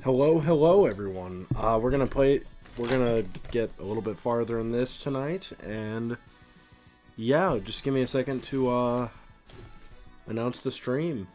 Hello, hello, everyone. We're gonna play. We're gonna get a little bit farther in this tonight, and yeah, just give me a second to announce the stream.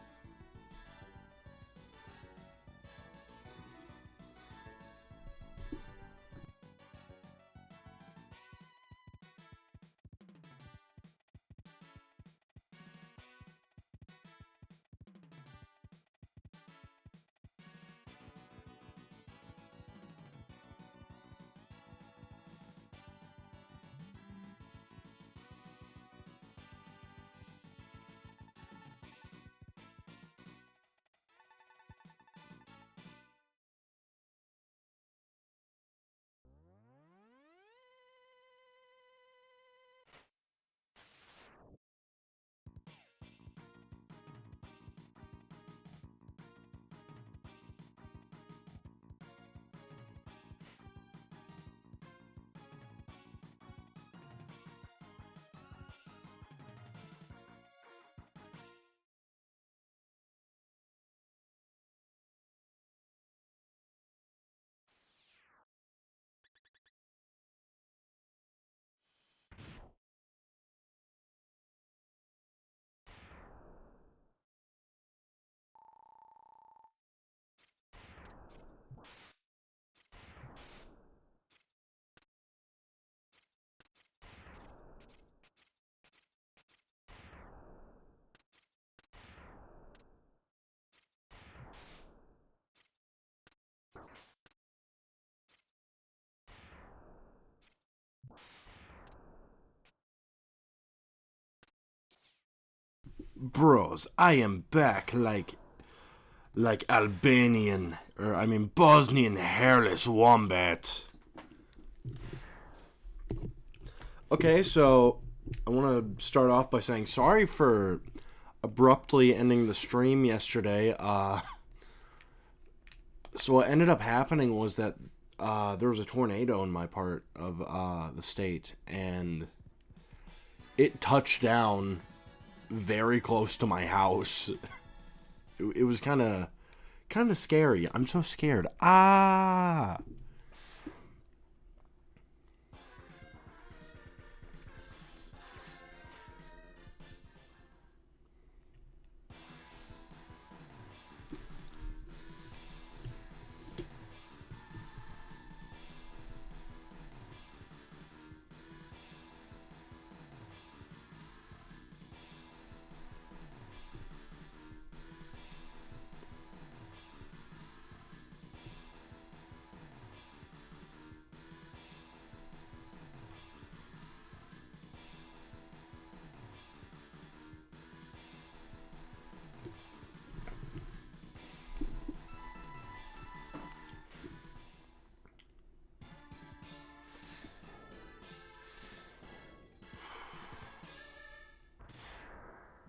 Bros, I am back like Albanian, or I mean Bosnian hairless wombat. Okay, so I want to start off by saying sorry for abruptly ending the stream yesterday. So what ended up happening was that there was a tornado in my part of the state, and it touched down very close to my house. It was kind of scary. I'm so scared. Ah.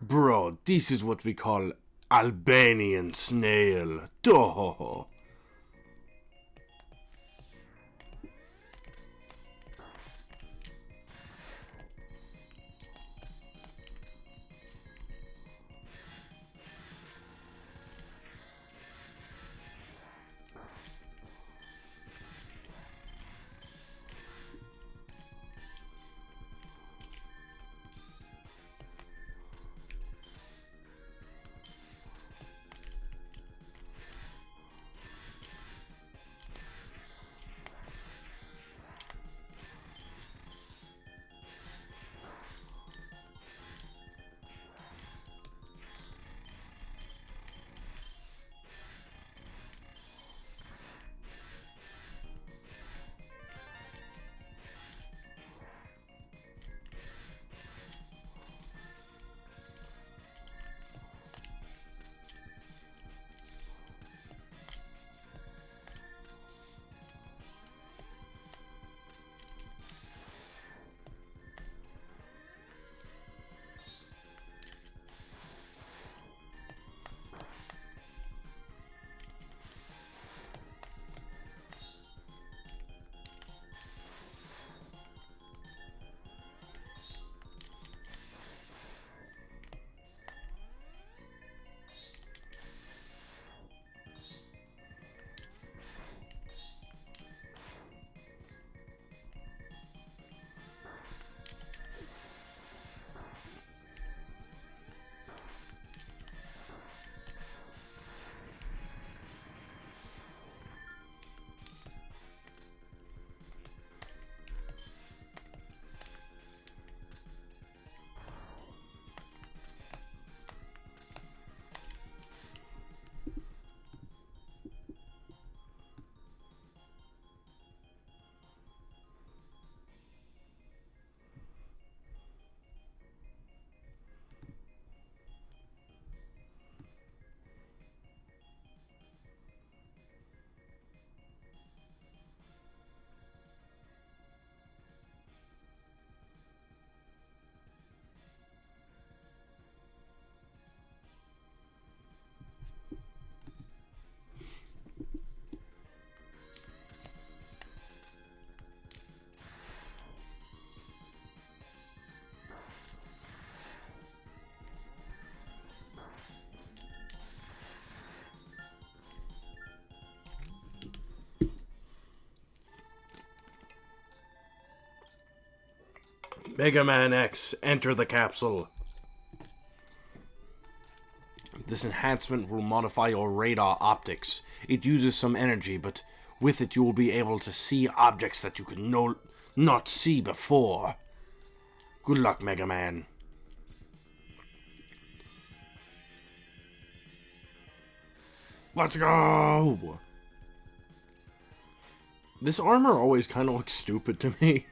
Bro, this is what we call Albanian snail. Doh. MegaMan X, enter the capsule. This enhancement will modify your radar optics. It uses some energy, but with it you will be able to see objects that you could not see before. Good luck, MegaMan. Let's go! This armor always kind of looks stupid to me.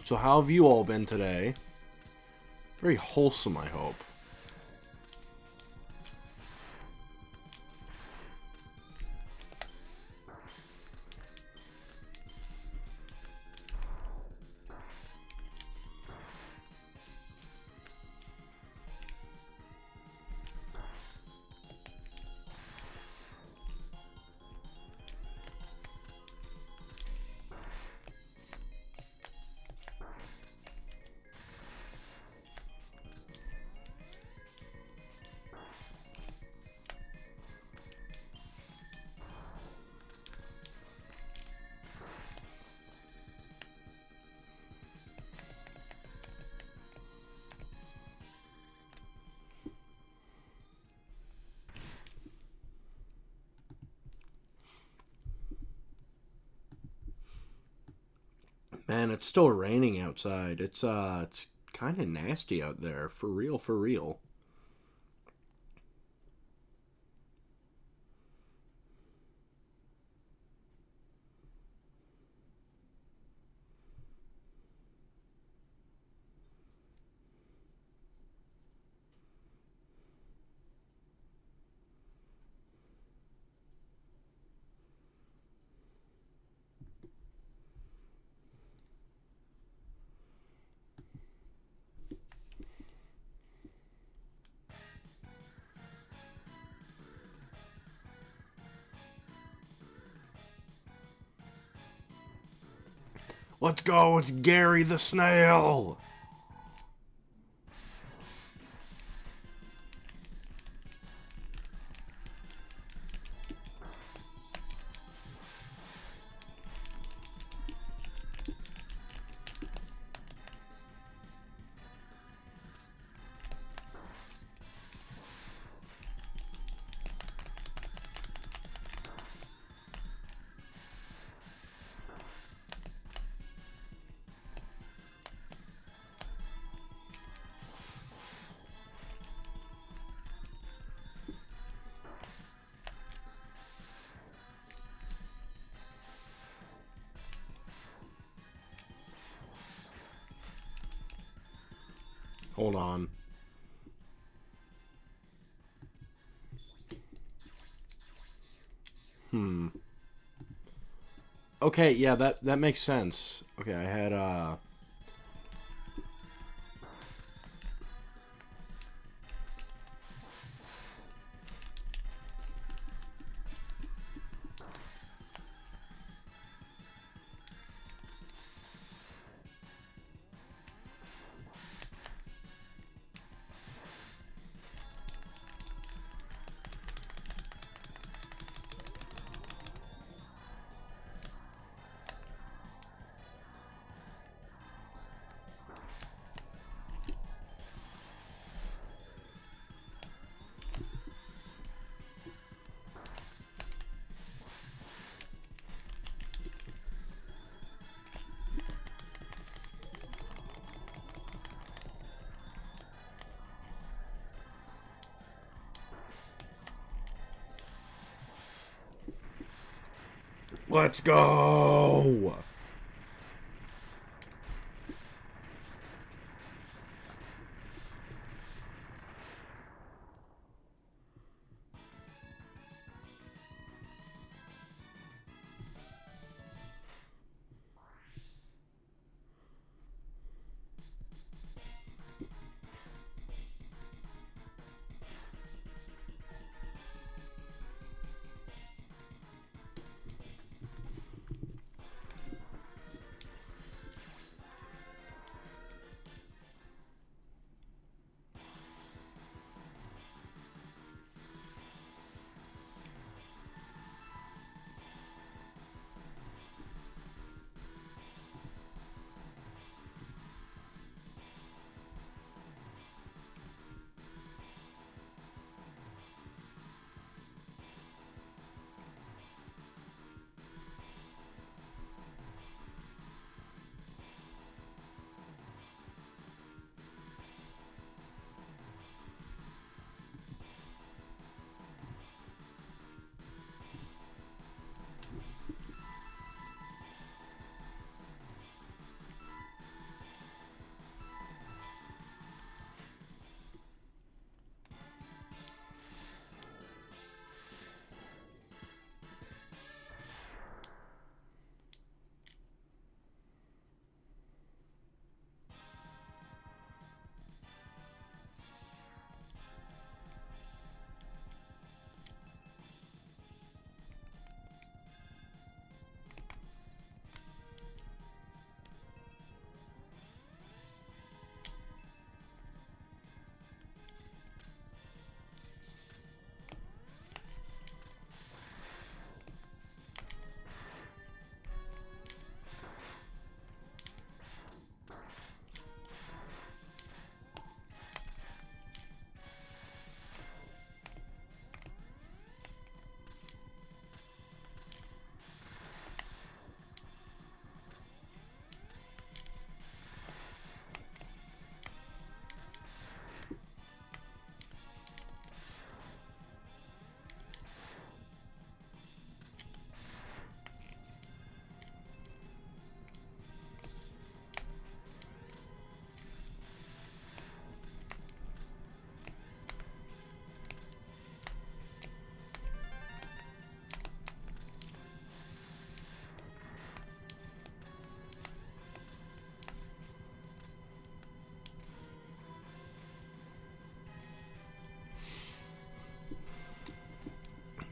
So how have you all been today? Very wholesome, I hope. Man, it's still raining outside. It's kind of nasty out there. For real, for real. Let's go, it's Gary the Snail! Hold on. Okay, yeah, that makes sense. Okay, I had Let's go!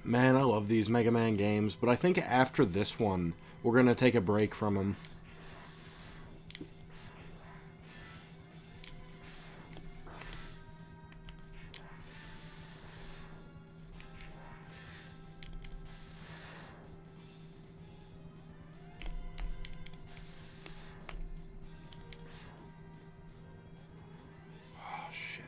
Man, I love these Mega Man games, but I think after this one, we're gonna take a break from them. Oh, shit.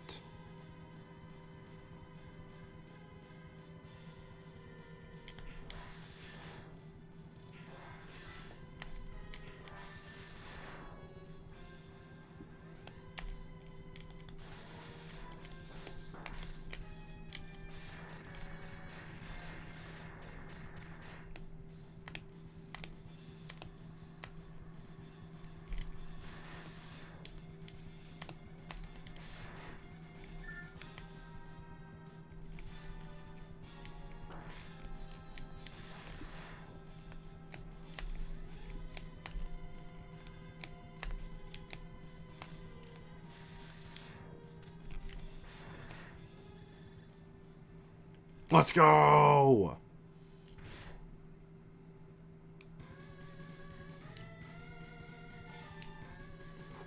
Let's go!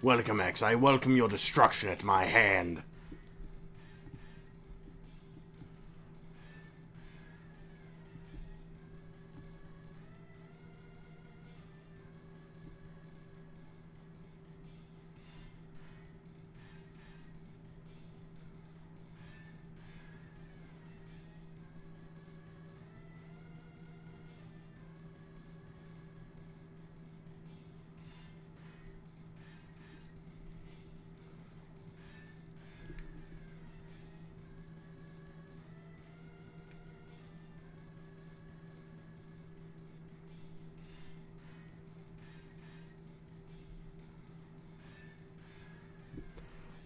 Welcome, X. I welcome your destruction at my hand.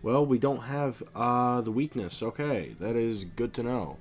Well, we don't have the weakness. Okay, that is good to know.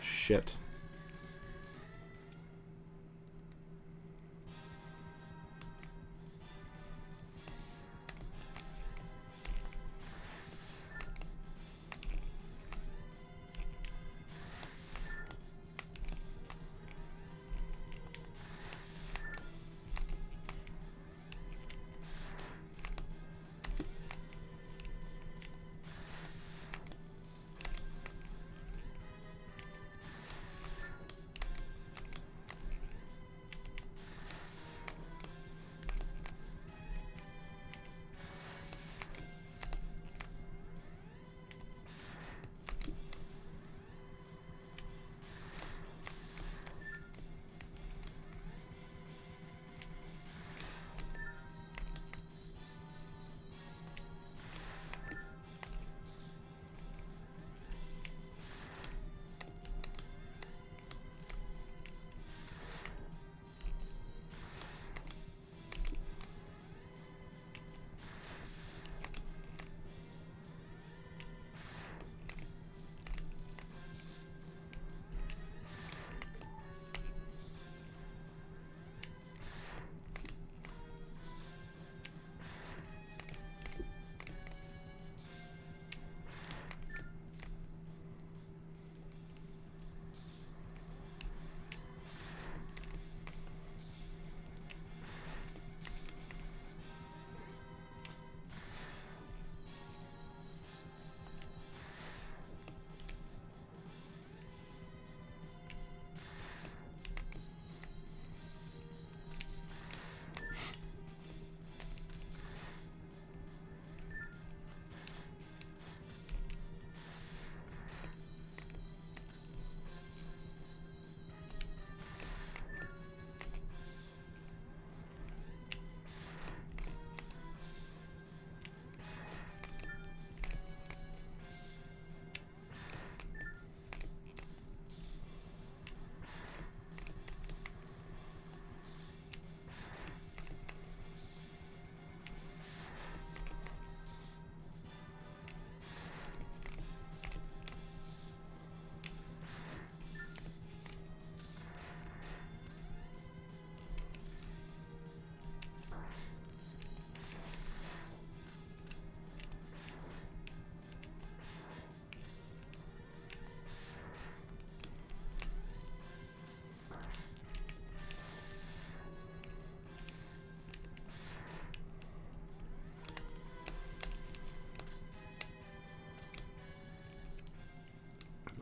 Shit.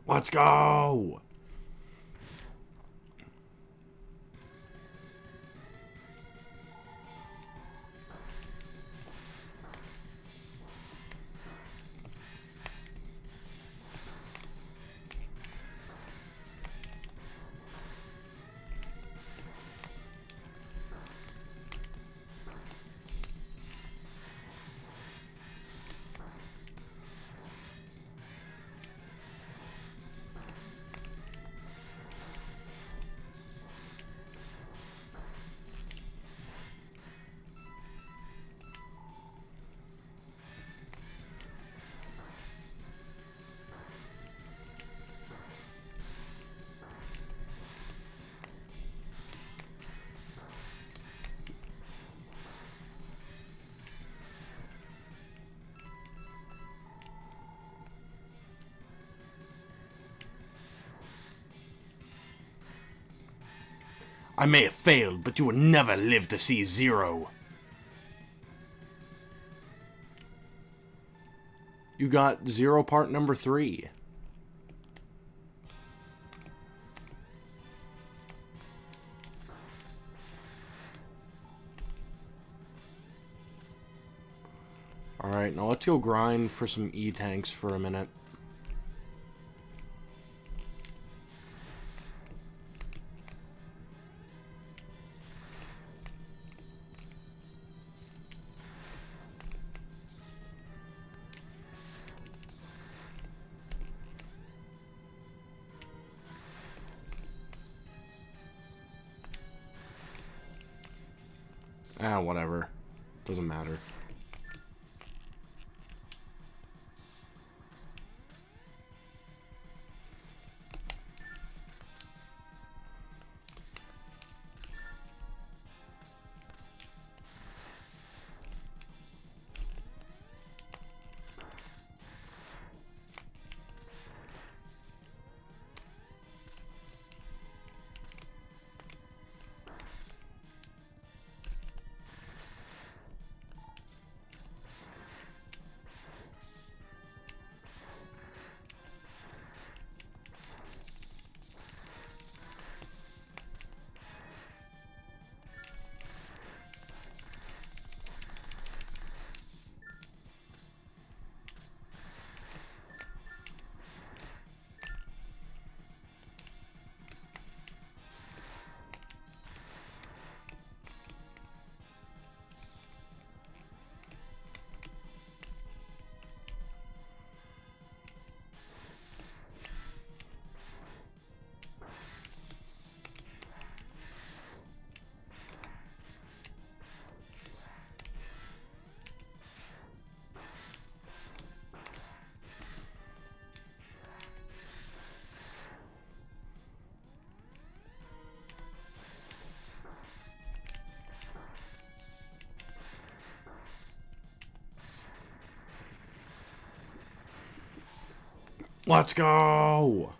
Let's go! I may have failed, but you will never live to see zero. You got zero part number 3. Alright, now let's go grind for some E-tanks for a minute. Ah, whatever. Doesn't matter. Let's go!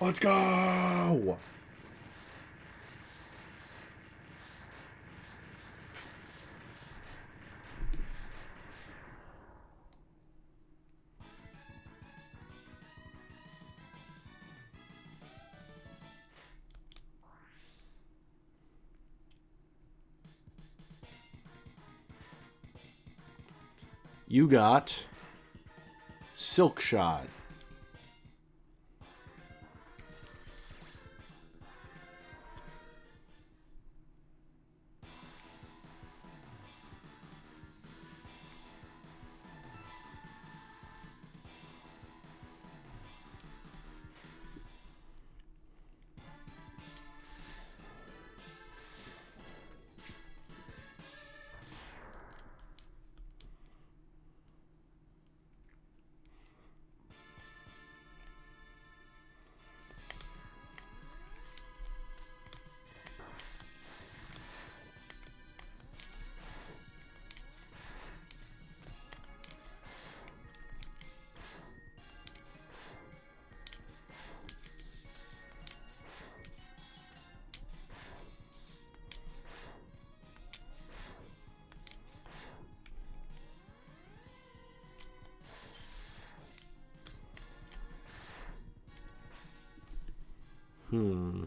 Let's go! You got Silk Shot. Hmm.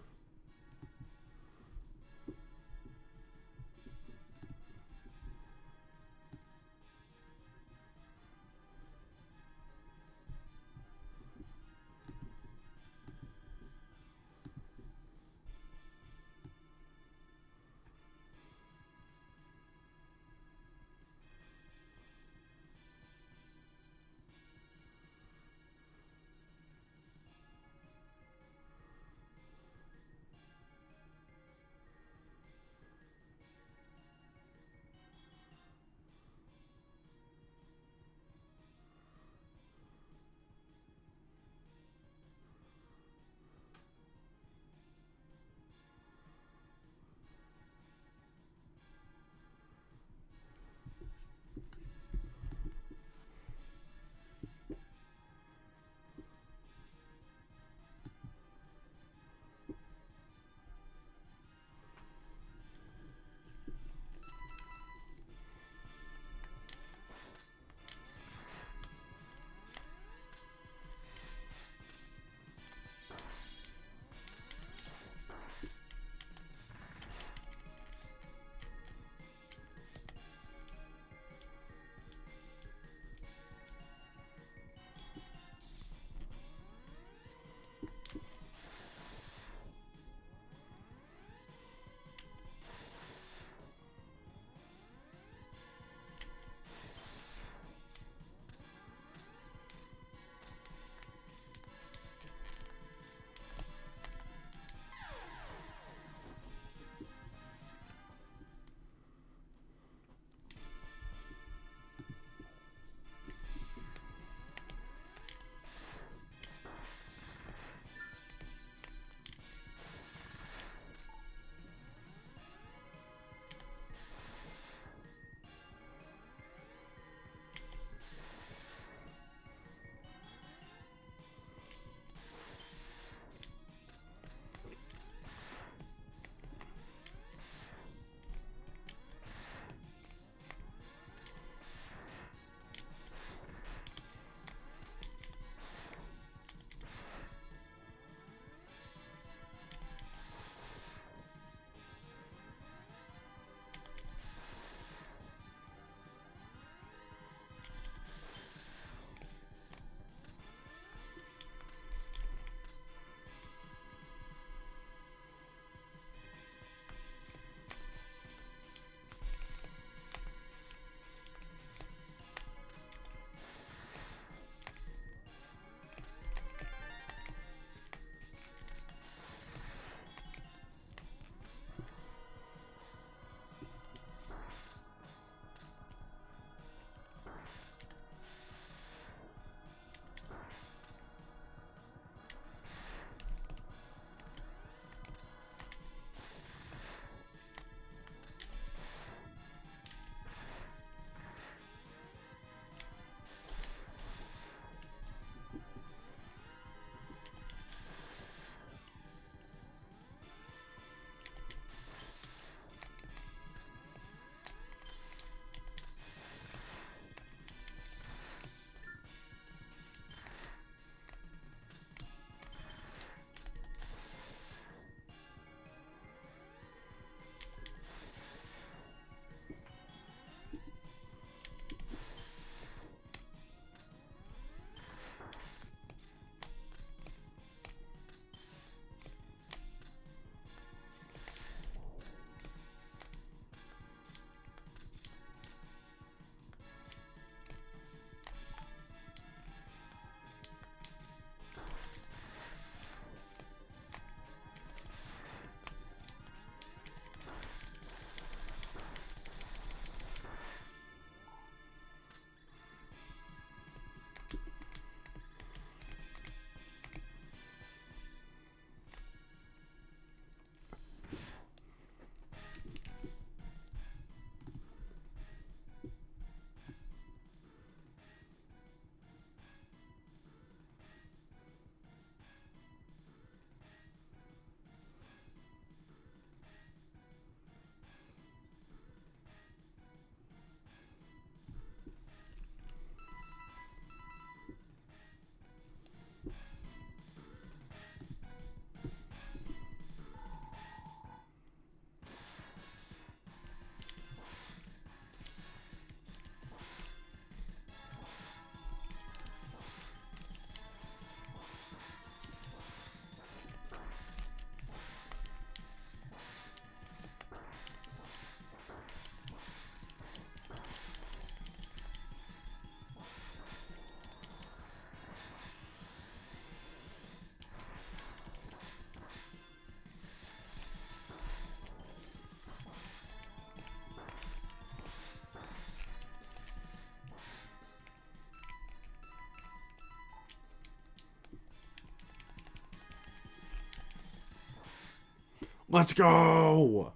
Let's go!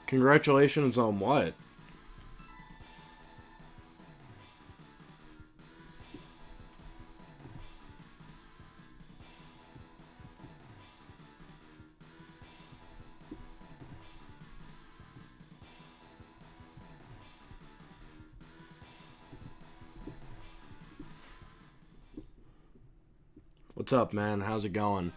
Congratulations on what? What's up, man? How's it going?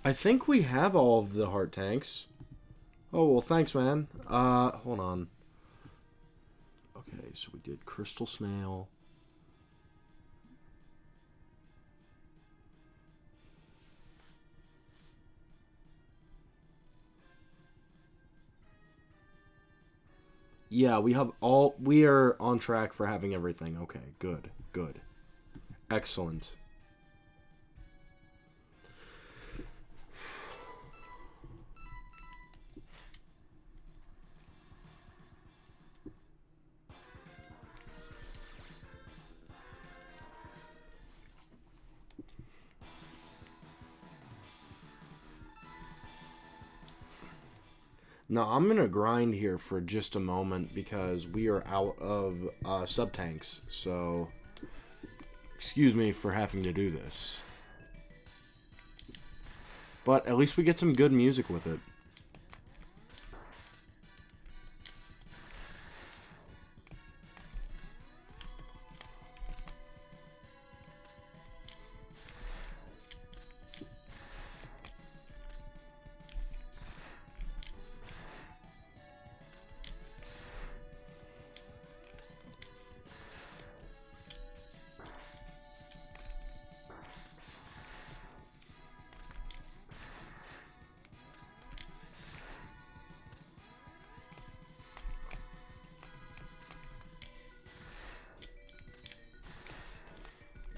I think we have all of the heart tanks. Oh, well, thanks, man. Hold on. Okay, so we did Crystal Snail. Yeah, we are on track for having everything. Okay, good, good. Excellent. Now, I'm going to grind here for just a moment because we are out of sub-tanks. So, excuse me for having to do this. But at least we get some good music with it.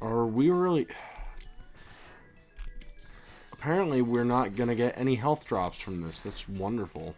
Are we really... Apparently we're not going to get any health drops from this. That's wonderful.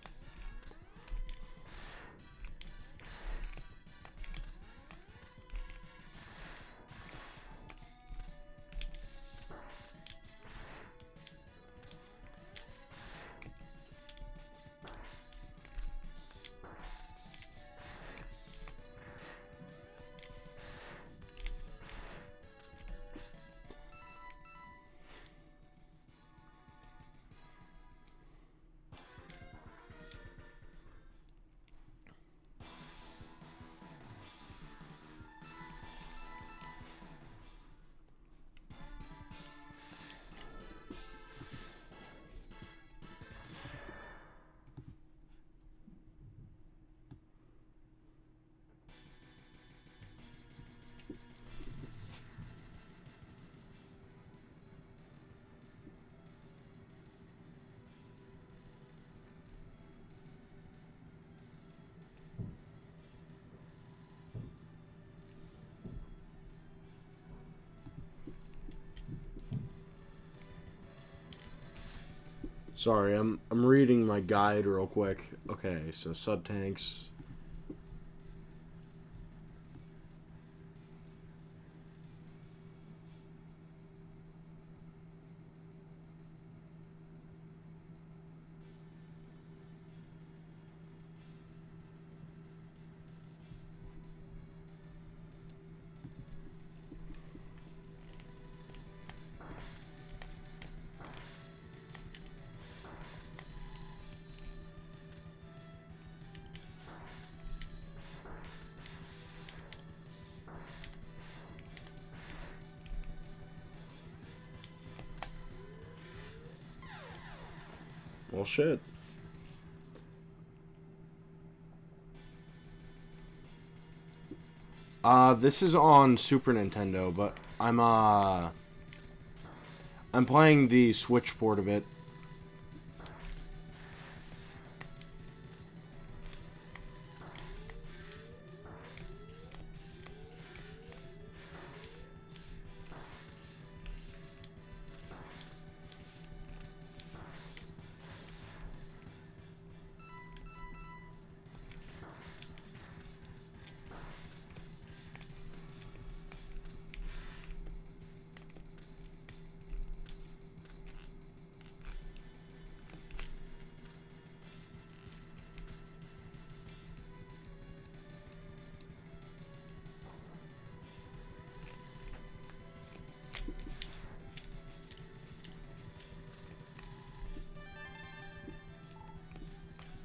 Sorry, I'm reading my guide real quick. Okay, so sub-tanks. Well, shit. This is on Super Nintendo, but I'm playing the Switch port of it.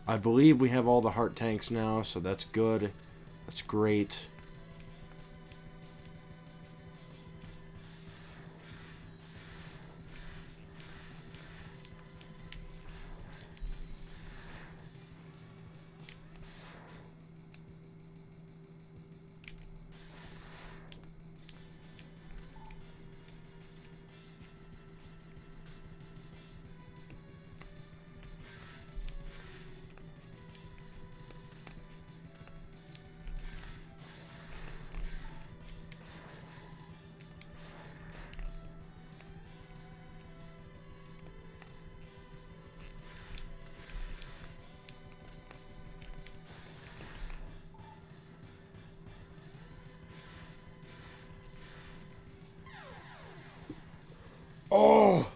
I believe we have all the heart tanks now, so that's good. That's great. Oh!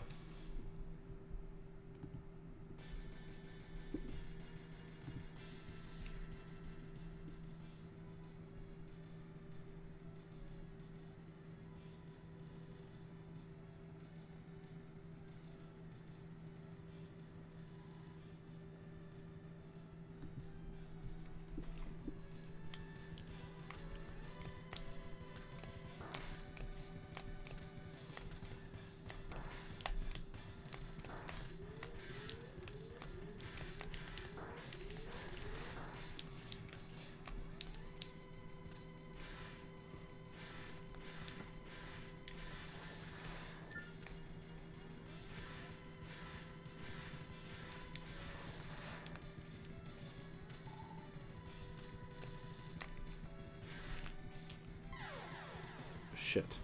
Shit.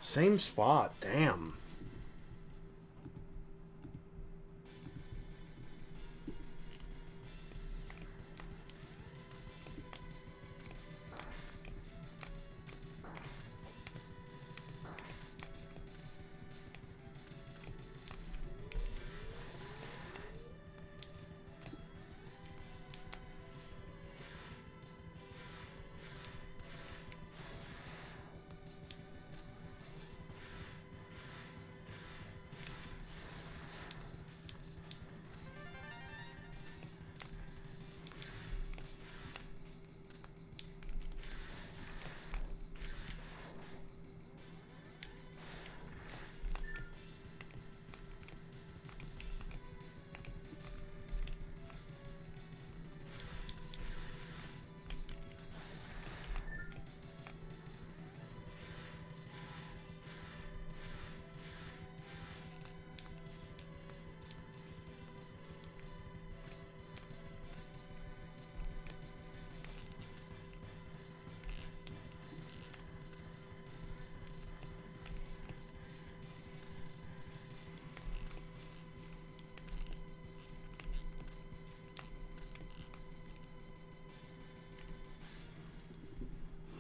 Same spot, damn.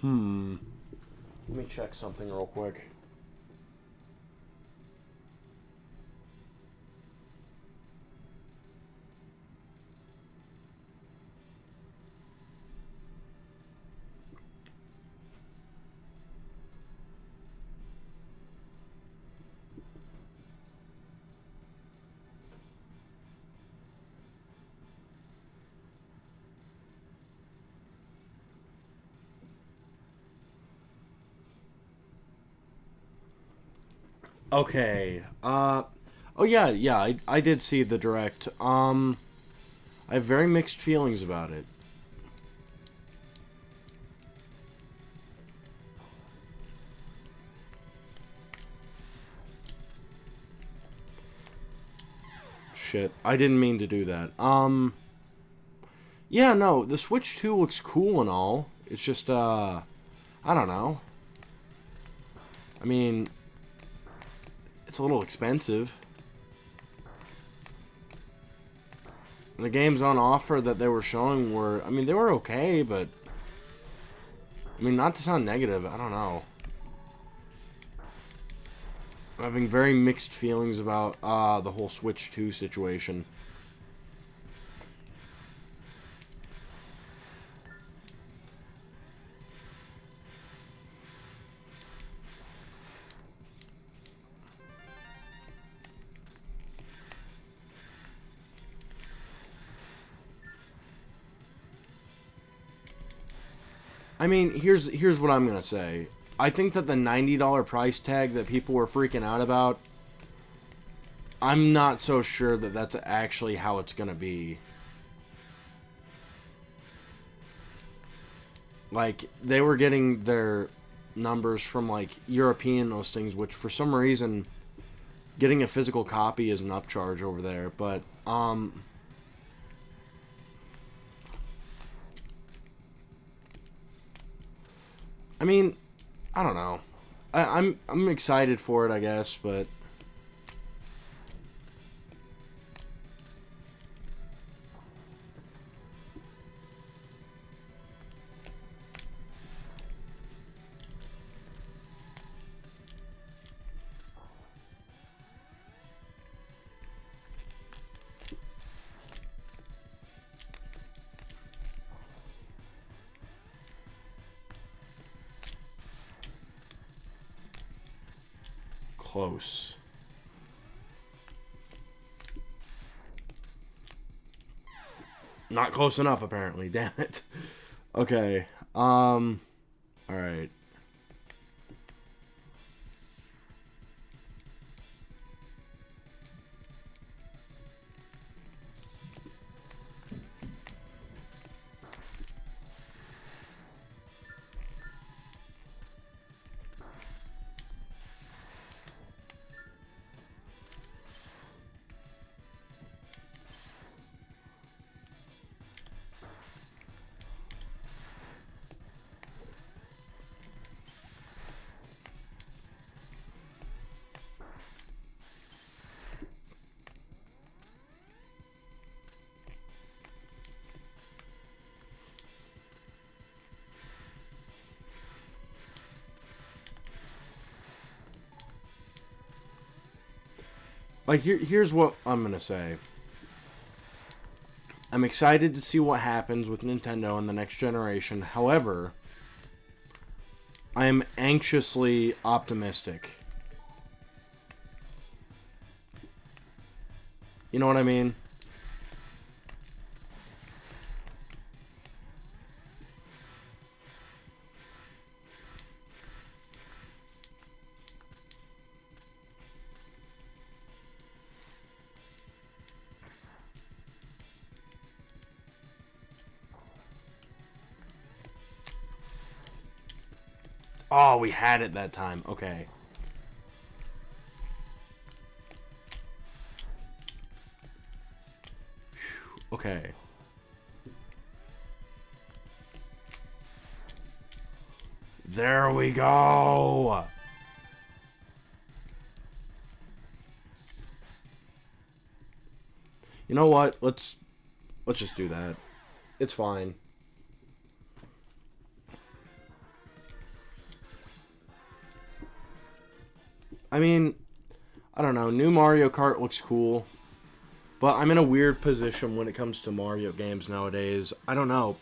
Let me check something real quick. Okay. Oh yeah. I did see the direct. I have very mixed feelings about it. Shit, I didn't mean to do that. Yeah, no, the Switch 2 looks cool and all. It's just, I don't know. I mean, it's a little expensive. The games on offer that they were showing were, I mean, they were okay, but, I mean, not to sound negative, I don't know. I'm having very mixed feelings about, the whole Switch 2 situation. I mean, here's what I'm gonna say. I think that the $90 price tag that people were freaking out about, I'm not so sure that that's actually how it's gonna be. Like, they were getting their numbers from, like, European listings, which for some reason, getting a physical copy is an upcharge over there. But, I mean, I don't know. I'm excited for it, I guess, but close. Not close enough, apparently. Damn it. Okay. Alright. Like, here's what I'm gonna say. I'm excited to see what happens with Nintendo in the next generation. However, I am anxiously optimistic. You know what I mean? Oh, we had it that time. Okay. Okay. There we go. You know what? Let's just do that. It's fine. I mean, I don't know. New Mario Kart looks cool. But I'm in a weird position when it comes to Mario games nowadays. I don't know.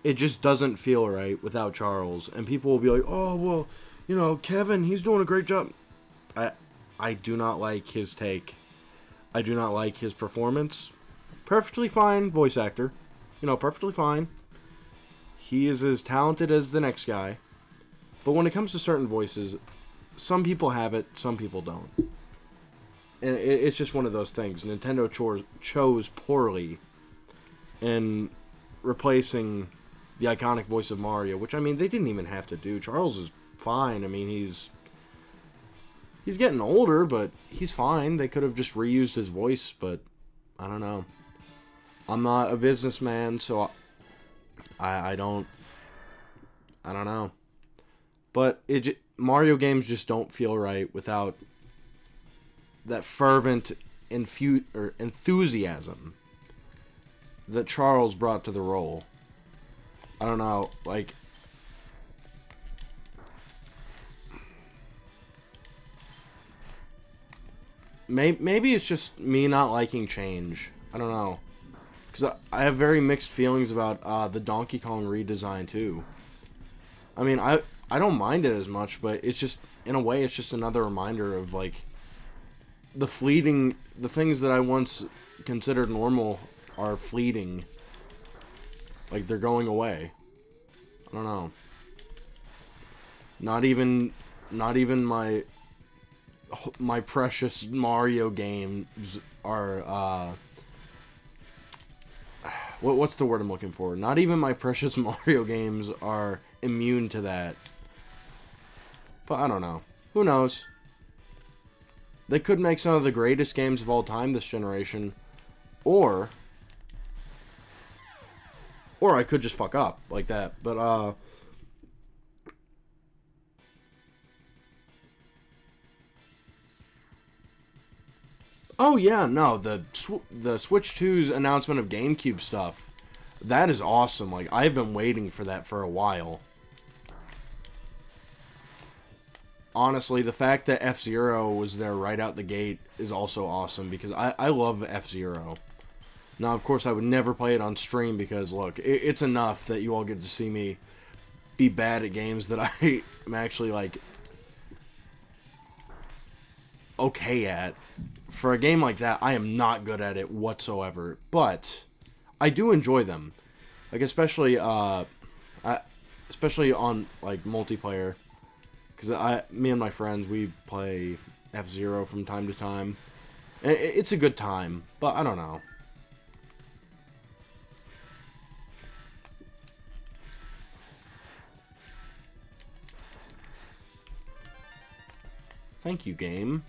It just doesn't feel right without Charles. And people will be like, oh, well, you know, Kevin, he's doing a great job. I do not like his take. I do not like his performance. Perfectly fine voice actor. You know, perfectly fine. He is as talented as the next guy. But when it comes to certain voices, some people have it, some people don't. And it's just one of those things. Nintendo chose poorly in replacing the iconic voice of Mario, which, I mean, they didn't even have to do. Charles is fine. I mean, he's getting older, but he's fine. They could have just reused his voice, but I don't know. I'm not a businessman, so I don't know. But Mario games just don't feel right without that fervent enthusiasm that Charles brought to the role. I don't know, like, maybe it's just me not liking change. I don't know, because I have very mixed feelings about the Donkey Kong redesign too. I mean, I don't mind it as much, but it's just, in a way, it's just another reminder of, like, the things that I once considered normal are fleeting. Like, they're going away. I don't know. Not even my precious Mario games are, what's the word I'm looking for? Not even my precious Mario games are immune to that. But I don't know. Who knows? They could make some of the greatest games of all time this generation, or I could just fuck up like that. But oh yeah, no, the Switch 2's announcement of GameCube stuff, that is awesome. Like, I've been waiting for that for a while. Honestly, the fact that F-Zero was there right out the gate is also awesome, because I love F-Zero. Now, of course, I would never play it on stream because, look, it's enough that you all get to see me be bad at games that I am actually, like, okay at. For a game like that, I am not good at it whatsoever, but I do enjoy them. Like, especially on, like, multiplayer. Because me and my friends, we play F-Zero from time to time. It's a good time, but I don't know. Thank you, game.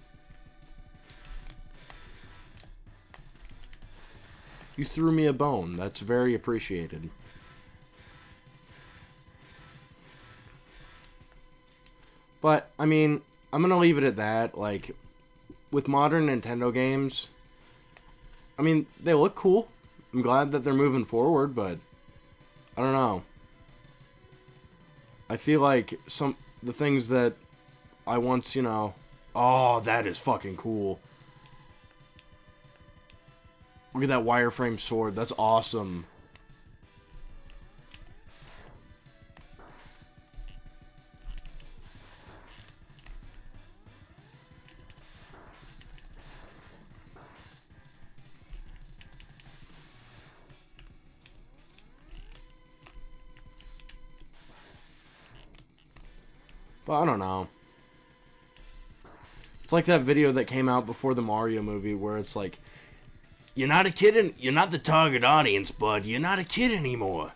You threw me a bone. That's very appreciated. But, I mean, I'm gonna leave it at that. Like, with modern Nintendo games, I mean, they look cool. I'm glad that they're moving forward, but I don't know. I feel like the things that I once, you know, oh, that is fucking cool. Look at that wireframe sword. That's awesome. But I don't know. It's like that video that came out before the Mario movie where it's like, you're not a kid, you're not the target audience, bud. You're not a kid anymore.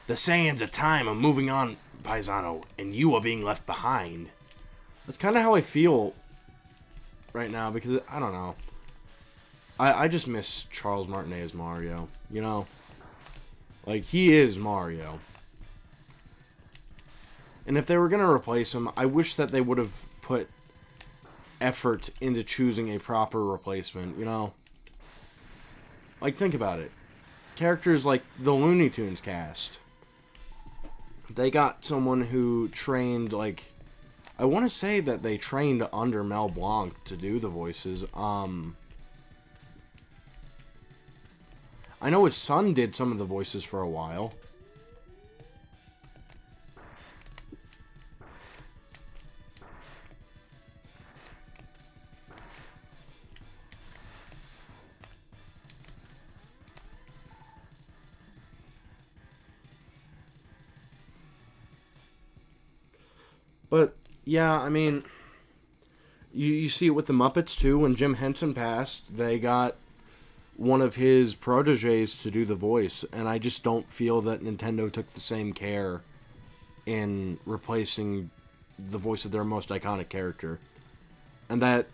The sands of time are moving on, paisano, and you are being left behind. That's kind of how I feel right now, because, I don't know. I just miss Charles Martinet as Mario, you know? Like, he is Mario. And if they were going to replace him, I wish that they would have put effort into choosing a proper replacement, you know? Like, think about it. Characters like the Looney Tunes cast. They got someone who trained, like, I want to say that they trained under Mel Blanc to do the voices. I know his son did some of the voices for a while. But, yeah, I mean, you see it with the Muppets, too. When Jim Henson passed, they got one of his proteges to do the voice, and I just don't feel that Nintendo took the same care in replacing the voice of their most iconic character. And that...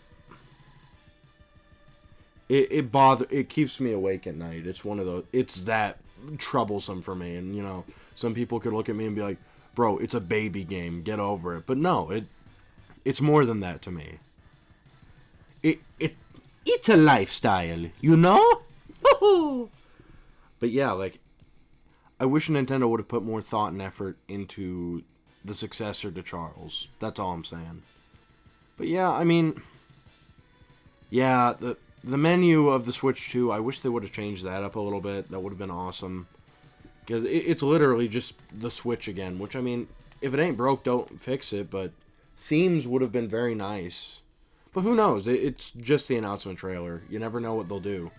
It keeps me awake at night. It's one of those... It's that troublesome for me, and, you know, some people could look at me and be like, bro, it's a baby game, get over it. But no, it's more than that to me. It's a lifestyle, you know? But yeah, like, I wish Nintendo would have put more thought and effort into the successor to Charles. That's all I'm saying. But yeah, I mean, yeah, the menu of the Switch 2, I wish they would have changed that up a little bit. That would have been awesome. Because it's literally just the Switch again, which, I mean, if it ain't broke, don't fix it, but themes would have been very nice. But who knows? It's just the announcement trailer. You never know what they'll do.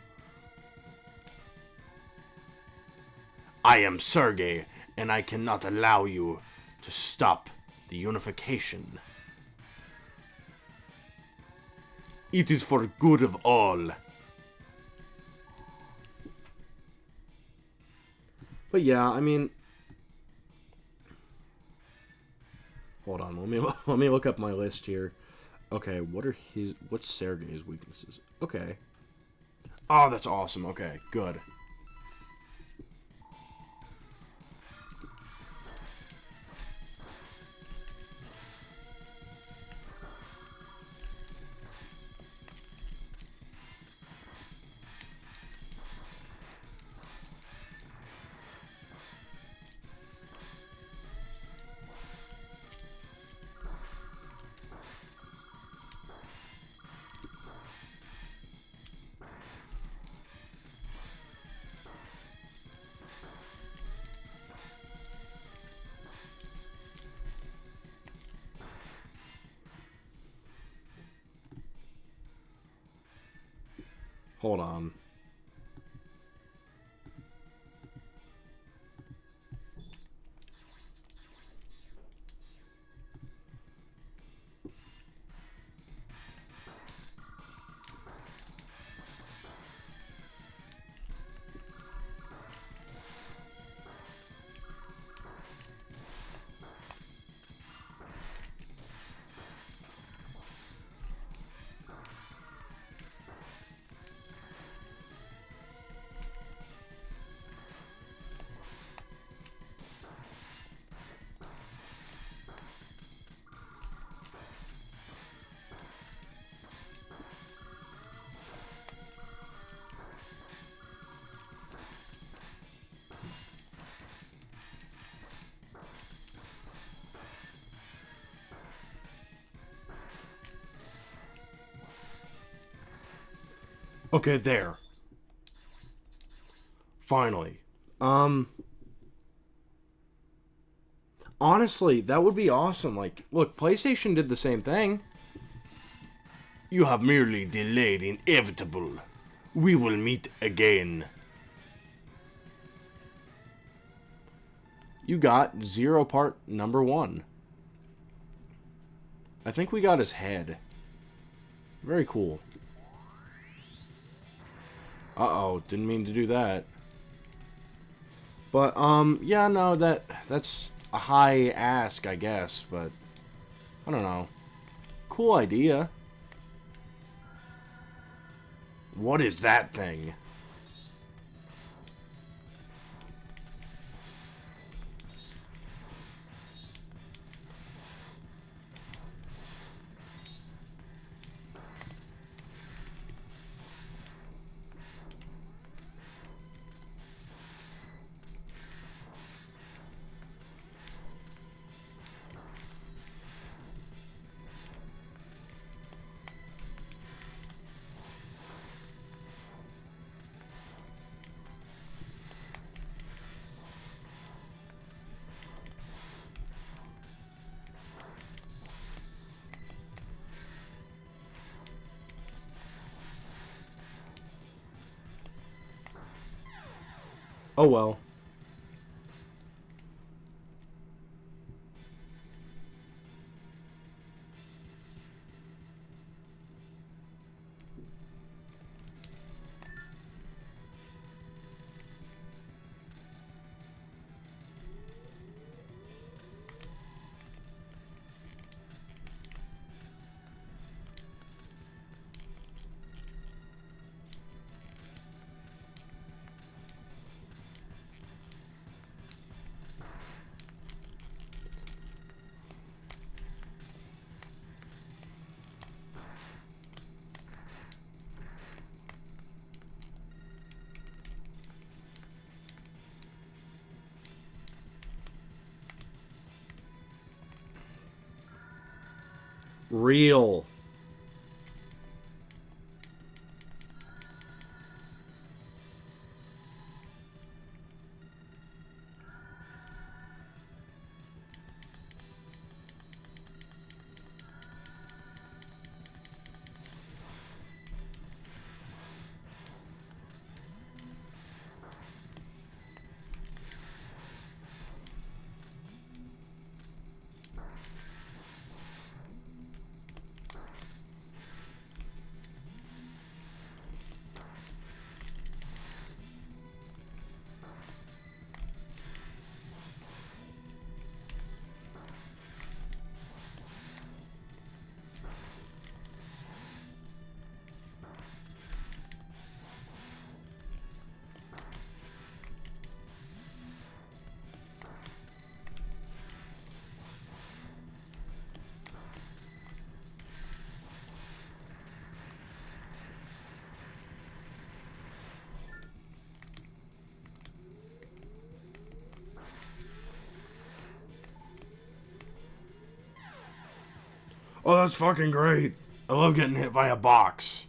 I am Sergey, and I cannot allow you to stop the unification. It is for good of all. But yeah, I mean, hold on. Let me look up my list here. Okay, what's Sergey's weaknesses? Okay. Oh, that's awesome. Okay, good. Hold on. Okay, there. Finally. Honestly, that would be awesome. Like, look, PlayStation did the same thing. You have merely delayed inevitable. We will meet again. You got Zero Part number 1. I think we got his head. Very cool. Uh-oh, didn't mean to do that. But, yeah, no, that's a high ask, I guess, but I don't know. Cool idea. What is that thing? Oh well. Real. Oh, that's fucking great. I love getting hit by a box.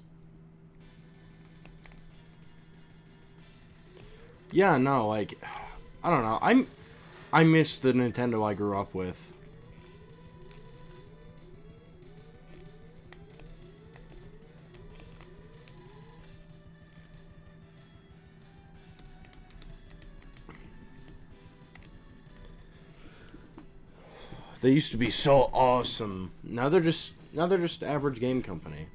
Yeah, no, like, I don't know. I miss the Nintendo I grew up with. They used to be so awesome. Now they're just average game company.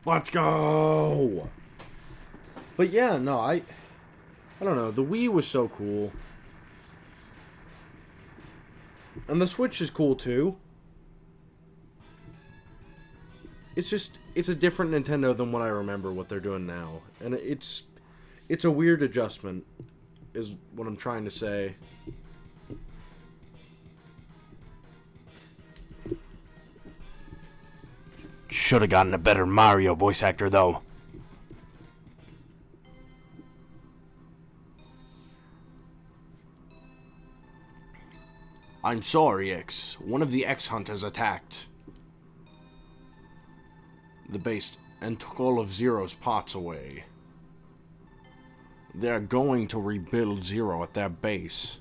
Let's go. But yeah, no, I don't know. The Wii was so cool. And the Switch is cool too. It's a different Nintendo than what I remember what they're doing now. And it's a weird adjustment is what I'm trying to say. Should have gotten a better Mario voice actor though. I'm sorry, X. One of the X hunters attacked the base and took all of Zero's pots away. They're going to rebuild Zero at their base.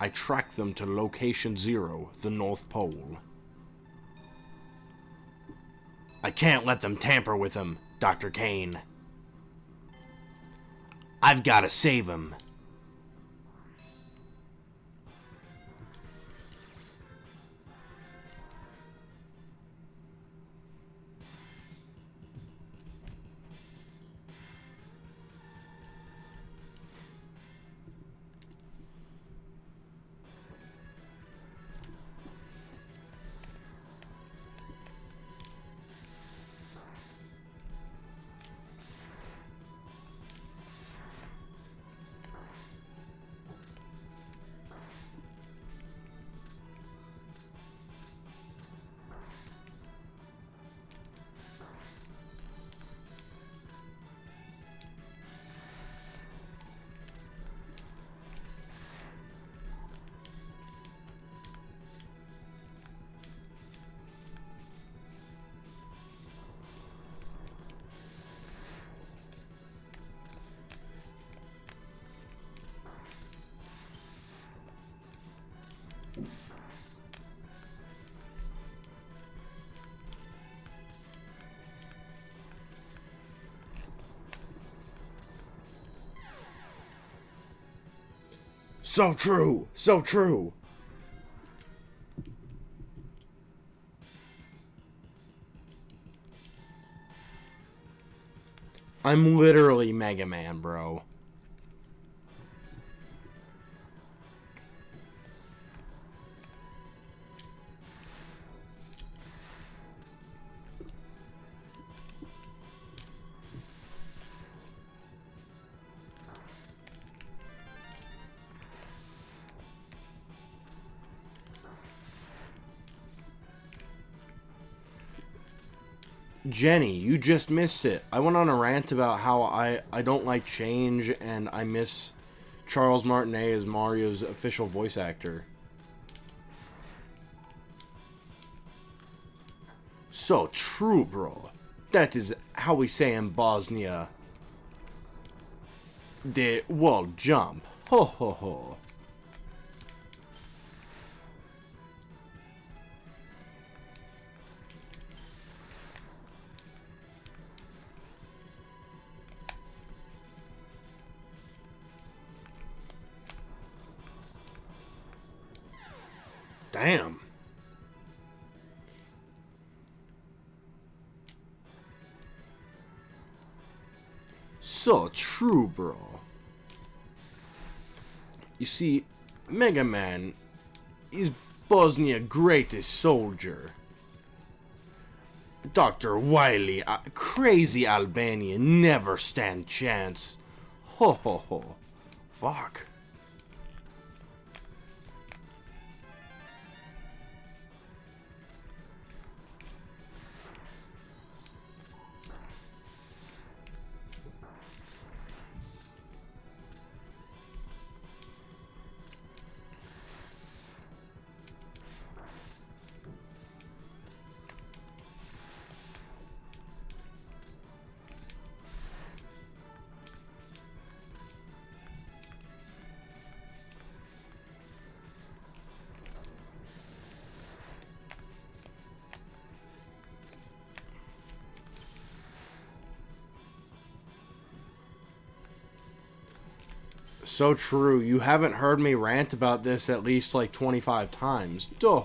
I tracked them to Location Zero, the North Pole. I can't let them tamper with him, Dr. Kane. I've got to save him. So true. So true. I'm literally Mega Man, bro. Jenny, you just missed it. I went on a rant about how I don't like change and I miss Charles Martinet as Mario's official voice actor. So true, bro. That is how we say in Bosnia. The wall jump. Ho ho ho. Damn. So true, bro. You see, Mega Man is Bosnia's greatest soldier. Dr. Wily, crazy Albanian, never stand chance. Ho ho ho. Fuck. So true. You haven't heard me rant about this at least like 25 times. Duh.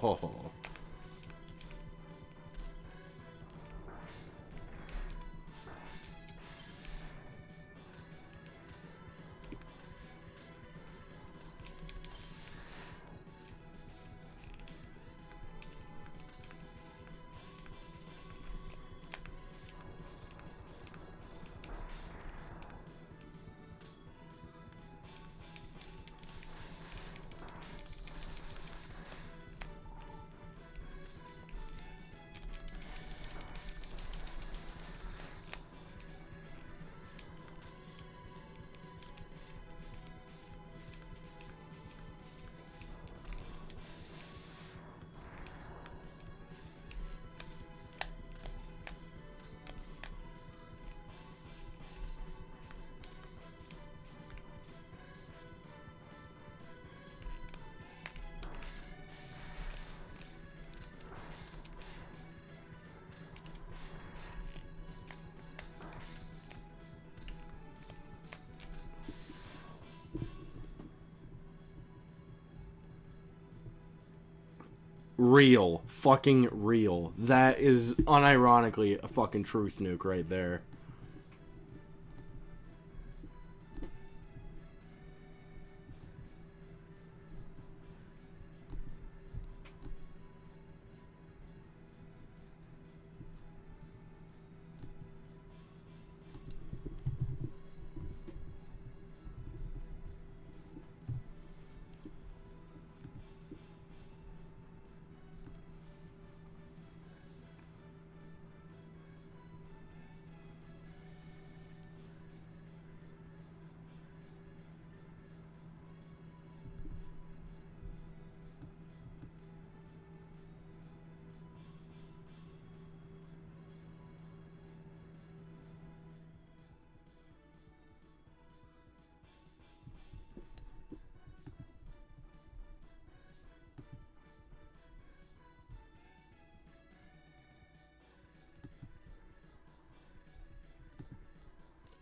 Real. Fucking real. That is unironically a fucking truth nuke right there.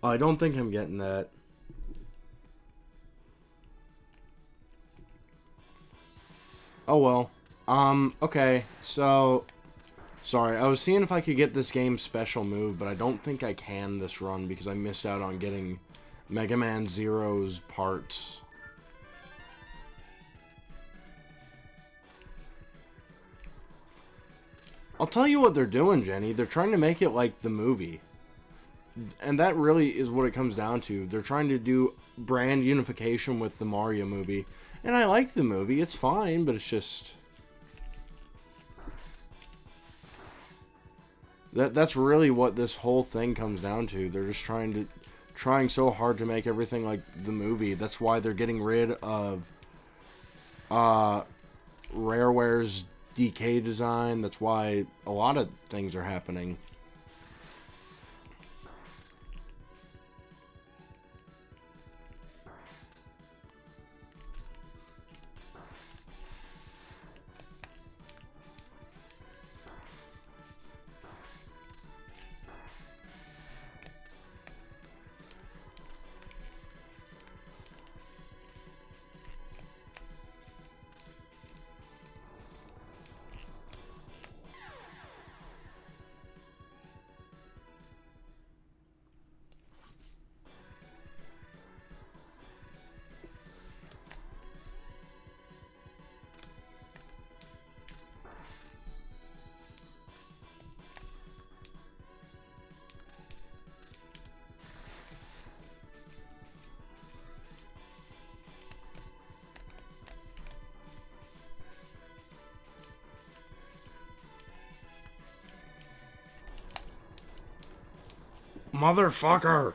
I don't think I'm getting that. Oh well. Okay, so... Sorry, I was seeing if I could get this game's special move, but I don't think I can this run because I missed out on getting Mega Man Zero's parts. I'll tell you what they're doing, Jenny. They're trying to make it like the movie. And that really is what it comes down to. They're trying to do brand unification with the Mario movie. And I like the movie. It's fine, but it's just... That's really what this whole thing comes down to. They're just trying so hard to make everything like the movie. That's why they're getting rid of Rareware's DK design. That's why a lot of things are happening. Motherfucker!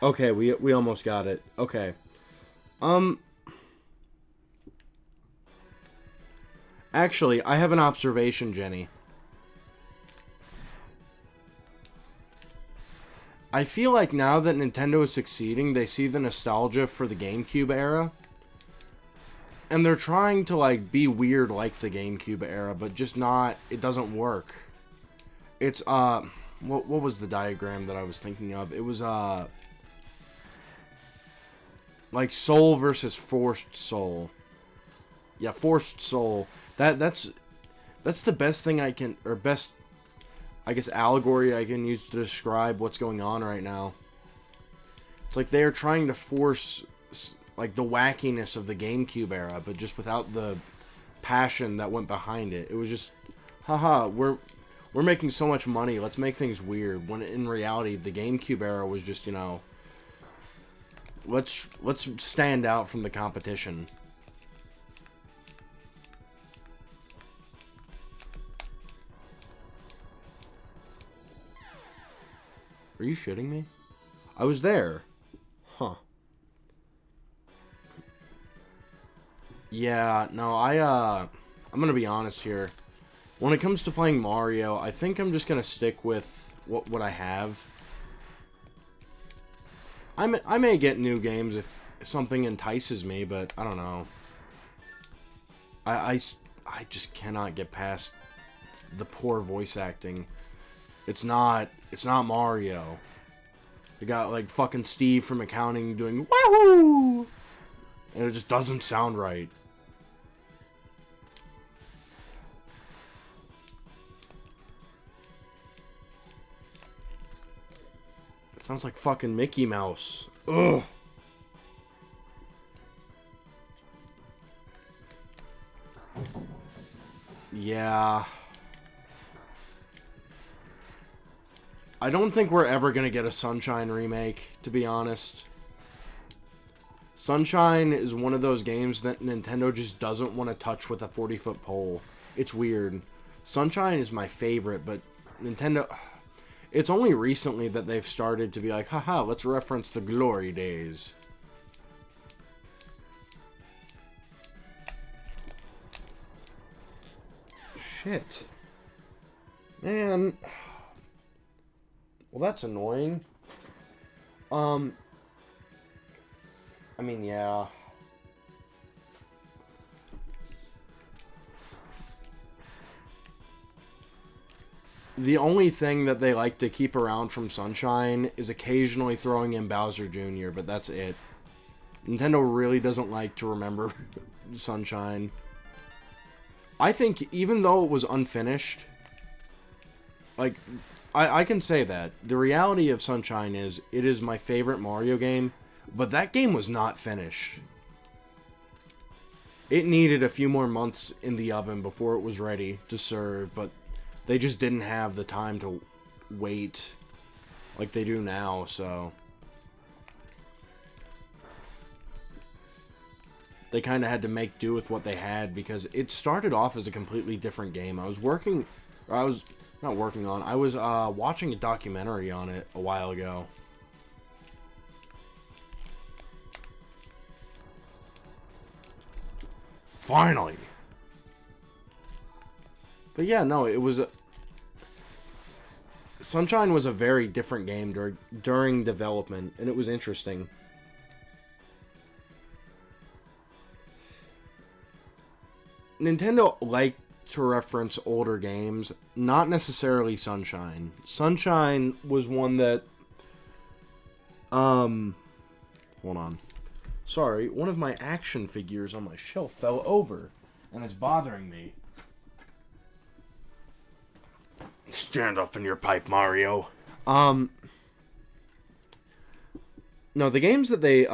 Okay, we almost got it. Okay. Actually, I have an observation, Jenny. I feel like now that Nintendo is succeeding, they see the nostalgia for the GameCube era. And they're trying to, like, be weird like the GameCube era, but just not... It doesn't work. It's, what was the diagram that I was thinking of? It was, like, Soul versus Forced Soul. Yeah, Forced Soul. That's the best thing I can... Or best, I guess, allegory I can use to describe what's going on right now. It's like they're trying to force... like the wackiness of the GameCube era, but just without the passion that went behind it. It was just, haha, we're making so much money, let's make things weird. When in reality, the GameCube era was just, you know, let's stand out from the competition. Are you shitting me? I was there. Huh. Yeah, no, I'm gonna be honest here. When it comes to playing Mario, I think I'm just gonna stick with what I have. I may get new games if something entices me, but I don't know. I just cannot get past the poor voice acting. It's not Mario. They got like fucking Steve from accounting doing wahoo! And it just doesn't sound right. It sounds like fucking Mickey Mouse. Ugh. Yeah. I don't think we're ever gonna get a Sunshine remake, to be honest. Sunshine is one of those games that Nintendo just doesn't want to touch with a 40-foot pole. It's weird. Sunshine is my favorite, but Nintendo... It's only recently that they've started to be like, haha, let's reference the glory days. shit. Man. Well, that's annoying. I mean, yeah. The only thing that they like to keep around from Sunshine is occasionally throwing in Bowser Jr., but that's it. Nintendo really doesn't like to remember Sunshine. I think even though it was unfinished, like, I can say that. The reality of Sunshine is, it is my favorite Mario game, but that game was not finished. It needed a few more months in the oven before it was ready to serve, but they just didn't have the time to wait like they do now, so they kind of had to make do with what they had, because it started off as a completely different game. I was watching a documentary on it a while ago. Finally! But yeah, no, it was Sunshine was a very different game during development, and it was interesting. Nintendo liked to reference older games, not necessarily Sunshine. Sunshine was one that, hold on. Sorry, one of my action figures on my shelf fell over, and it's bothering me. Stand up in your pipe, Mario. No, the games that they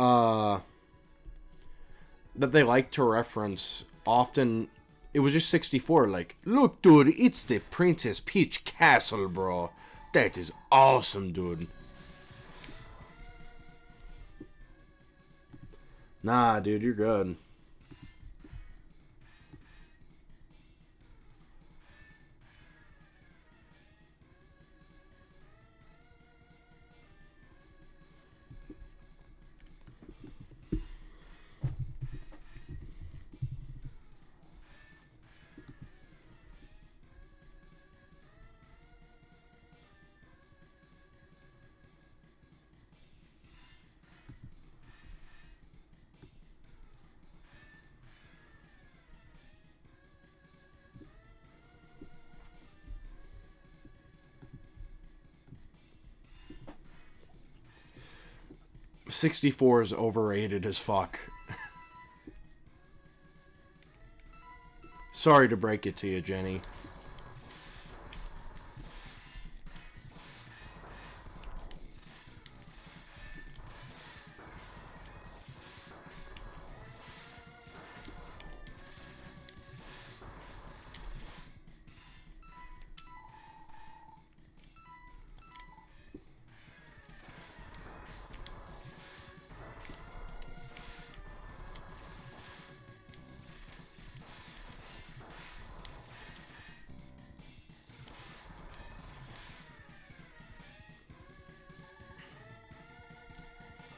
like to reference often, it was just 64. Like, look, dude, it's the Princess Peach Castle, bro. That is awesome, dude. Nah, dude, you're good. '64 is overrated as fuck. Sorry to break it to you, Jenny.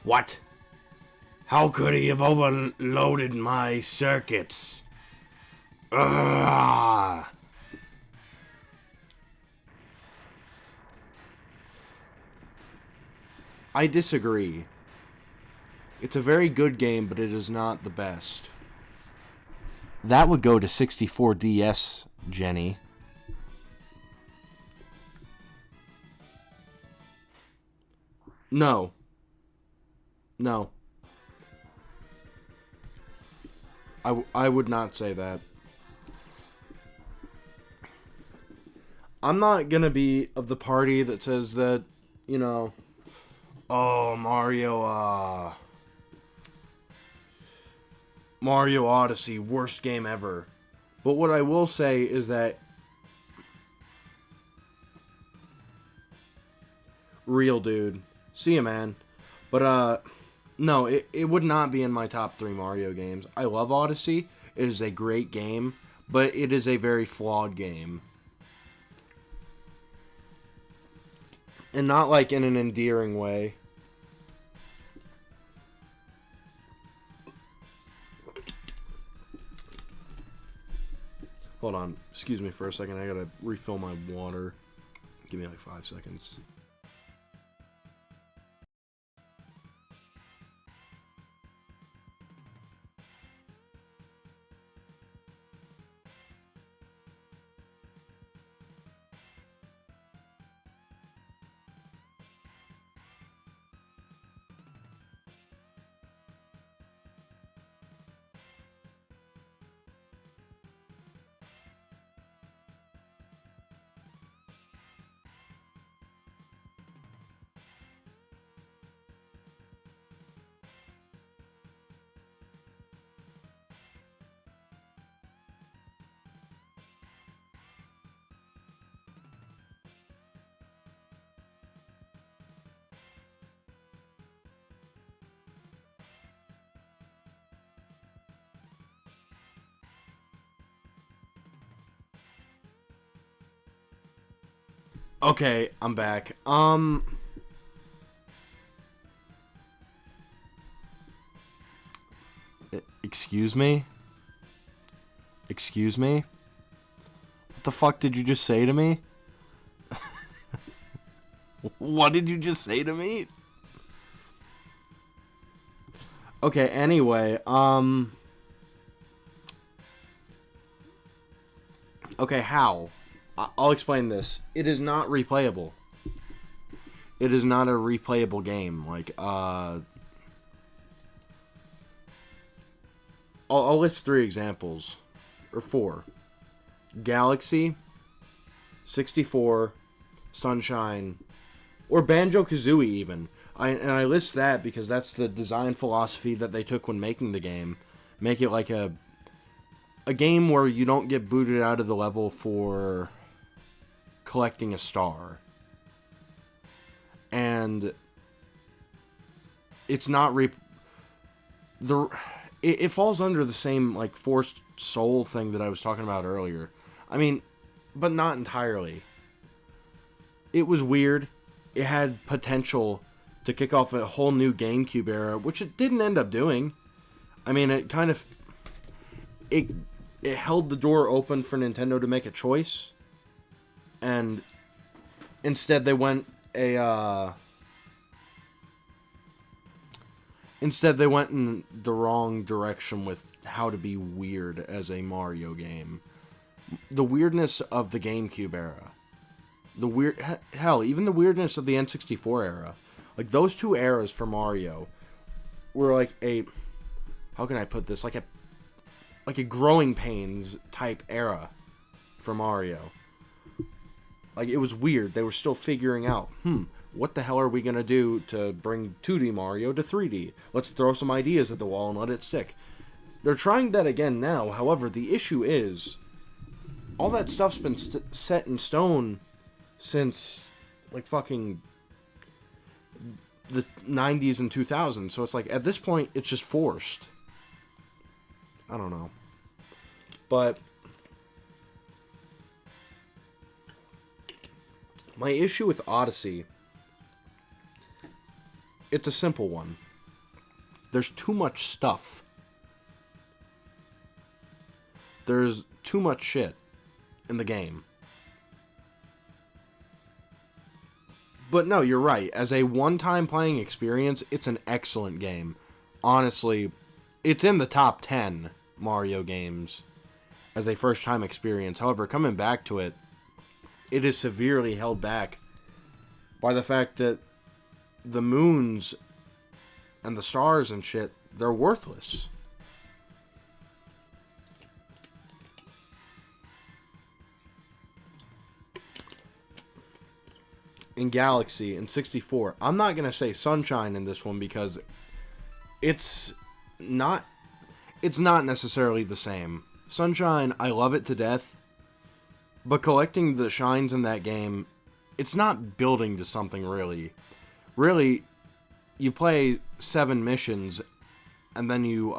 What? How could he have overloaded my circuits? Ugh. I disagree. It's a very good game, but it is not the best. That would go to 64 DS, Jenny. No. No. I would not say that. I'm not gonna be of the party that says that, you know, oh, Mario Odyssey, worst game ever. But what I will say is that real dude. See ya, man. But, no, it would not be in my top 3 Mario games. I love Odyssey. It is a great game, but it is a very flawed game. And not, like, in an endearing way. Hold on. Excuse me for a second. I gotta refill my water. Give me like 5 seconds. Okay, I'm back. Excuse me? Excuse me? What the fuck did you just say to me? What did you just say to me? Okay, anyway, okay, how? I'll explain this. It is not replayable. It is not a replayable game. Like, I'll list 3 examples. Or 4. Galaxy, 64, Sunshine, or Banjo-Kazooie even. I list that because that's the design philosophy that they took when making the game. Make it like a game where you don't get booted out of the level for collecting a star. And it's not it falls under the same like forced soul thing that I was talking about earlier. I mean, but not entirely. It was weird. It had potential to kick off a whole new GameCube era, which it didn't end up doing. I mean, it kind of it held the door open for Nintendo to make a choice, and instead they went in the wrong direction with how to be weird as a Mario game. The weirdness of the GameCube era. Hell, even the weirdness of the N64 era. Like, those 2 eras for Mario were like how can I put this? Like a growing pains type era for Mario. Like, it was weird. They were still figuring out, what the hell are we going to do to bring 2D Mario to 3D? Let's throw some ideas at the wall and let it stick. They're trying that again now. However, the issue is, all that stuff's been set in stone since, like, fucking the 90s and 2000s. So it's like, at this point, it's just forced. I don't know. But my issue with Odyssey, it's a simple one. There's too much stuff. There's too much shit in the game. But no, you're right. As a one-time playing experience, it's an excellent game. Honestly, it's in the top 10 Mario games as a first-time experience. However, coming back to it, it is severely held back by the fact that the moons and the stars and shit, they're worthless. In Galaxy, in 64, I'm not going to say Sunshine in this one because it's not necessarily the same. Sunshine, I love it to death, but collecting the shines in that game, it's not building to something really. Really, you play 7 missions, and then you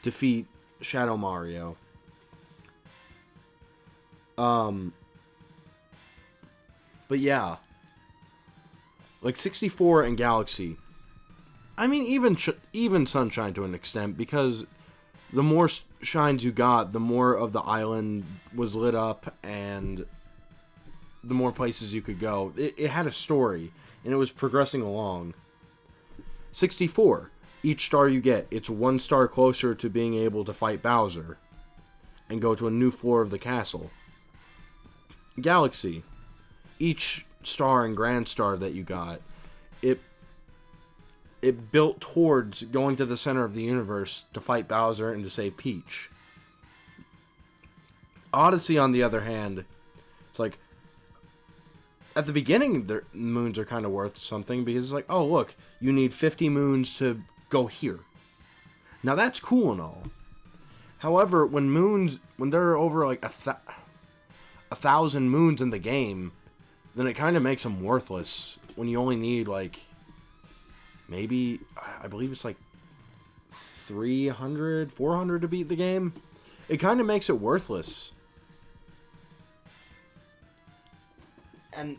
defeat Shadow Mario. But yeah, like 64 and Galaxy. I mean, even Sunshine to an extent, because the more shines you got, the more of the island was lit up, and the more places you could go. It had a story, and it was progressing along. 64. Each star you get, it's 1 star closer to being able to fight Bowser and go to a new floor of the castle. Galaxy. Each star and Grand Star that you got, it built towards going to the center of the universe to fight Bowser and to save Peach. Odyssey, on the other hand, it's like, at the beginning, the moons are kind of worth something, because it's like, oh, look, you need 50 moons to go here. Now, that's cool and all. However, when there are over like 1,000 moons in the game, then it kind of makes them worthless when you only need like, maybe, I believe it's like 300, 400 to beat the game. It kind of makes it worthless. And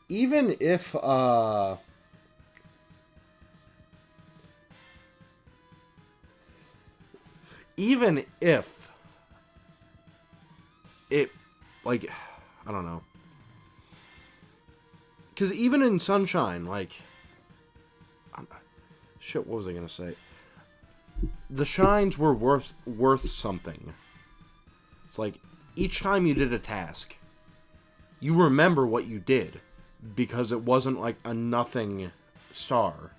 even if it, like, I don't know. Because even in Sunshine, like, shit, what was I gonna say? The shines were worth something. It's like, each time you did a task, you remember what you did, because it wasn't like a nothing star.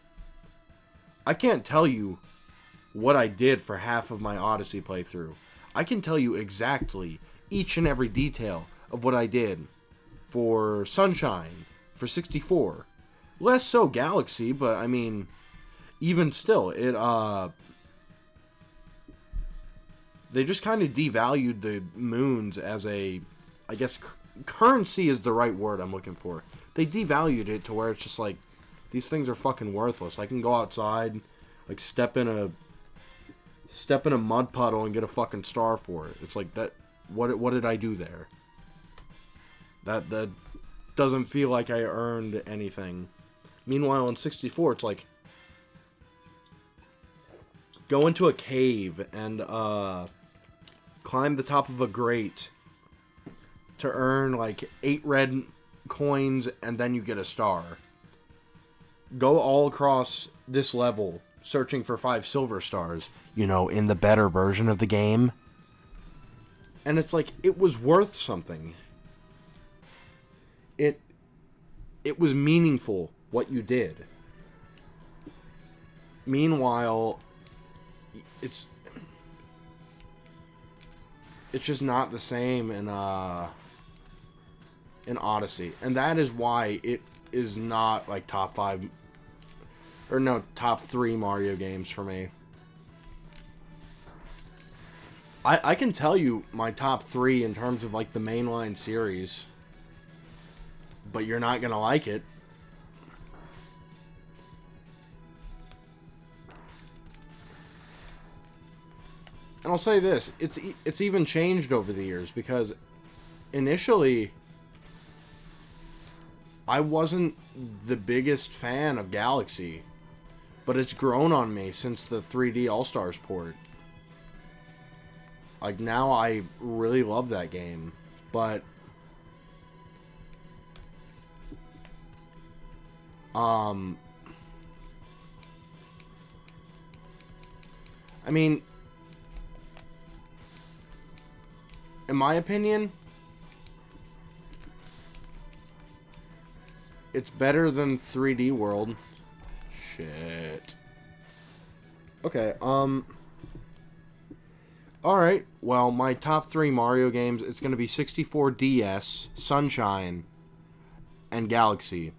I can't tell you what I did for half of my Odyssey playthrough. I can tell you exactly each and every detail of what I did for Sunshine, for 64. Less so Galaxy, but I mean, even still, they just kind of devalued the moons as a, I guess, currency is the right word I'm looking for. They devalued it to where it's just like, these things are fucking worthless. I can go outside, like, step in a mud puddle and get a fucking star for it. It's like, that, what did I do there? That doesn't feel like I earned anything. Meanwhile, in 64, it's like, go into a cave and climb the top of a grate to earn like 8 red coins, and then you get a star. Go all across this level searching for 5 silver stars, you know, in the better version of the game. And it's like, it was worth something. It was meaningful what you did. Meanwhile, it's just not the same in Odyssey, and that is why it is not like top 5 or no, top 3 Mario games for me. I can tell you my top 3 in terms of like the mainline series, but you're not gonna like it. And I'll say this, it's even changed over the years, because initially I wasn't the biggest fan of Galaxy, but it's grown on me since the 3D All-Stars port. Like, now I really love that game, but I mean, in my opinion, it's better than 3D World. Shit. Okay, alright, well, my top 3 Mario games, it's gonna be 64 DS, Sunshine, and Galaxy.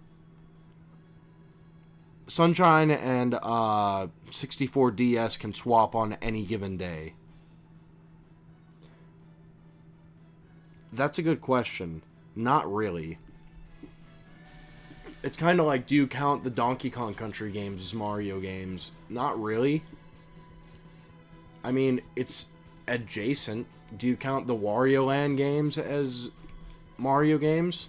Sunshine and 64 DS can swap on any given day. That's a good question. Not really. It's kind of like, do you count the Donkey Kong Country games as Mario games? Not really. I mean, it's adjacent. Do you count the Wario Land games as Mario games?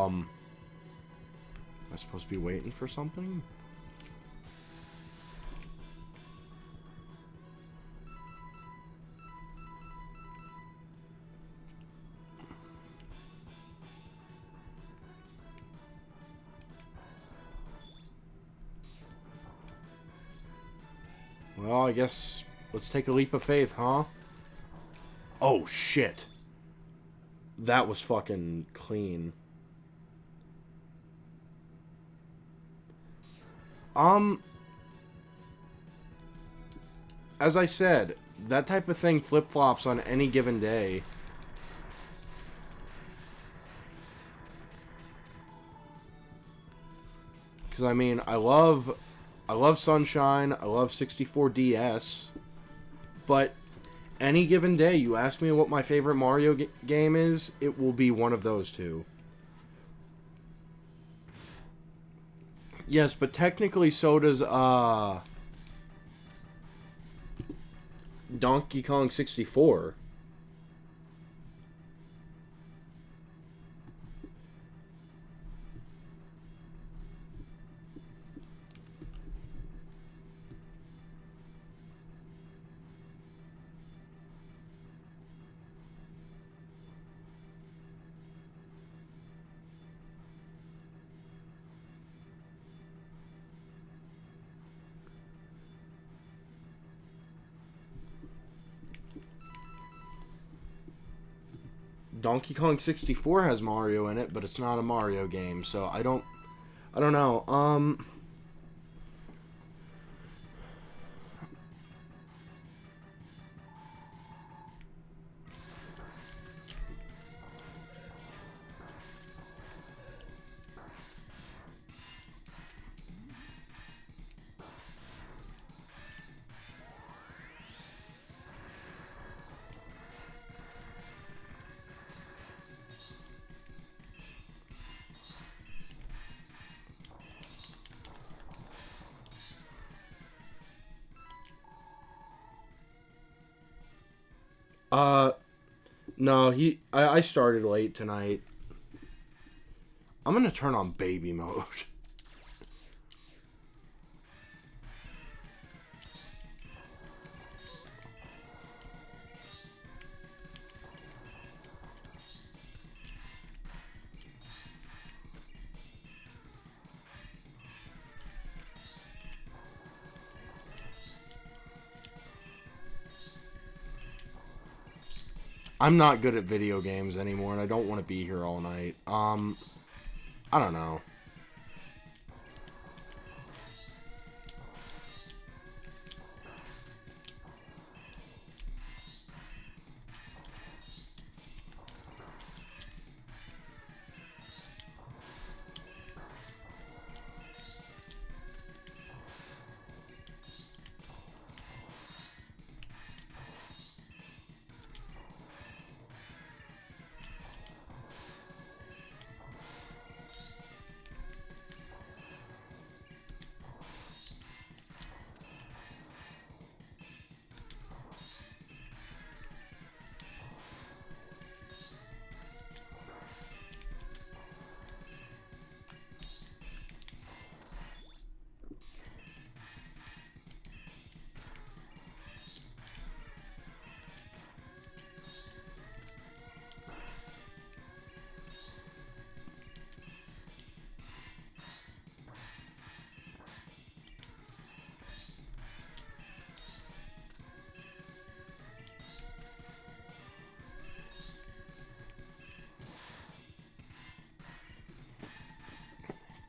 Am I supposed to be waiting for something? Well, I guess let's take a leap of faith, huh? Oh, shit. That was fucking clean. As I said, that type of thing flip-flops on any given day. Because, I mean, I love Sunshine, I love 64DS, but any given day, you ask me what my favorite Mario game is, it will be one of those two. Yes, but technically so does, Donkey Kong 64. Donkey Kong 64 has Mario in it, but it's not a Mario game, so I don't know. No, I started late tonight. I'm gonna turn on baby mode. I'm not good at video games anymore, and I don't want to be here all night. I don't know.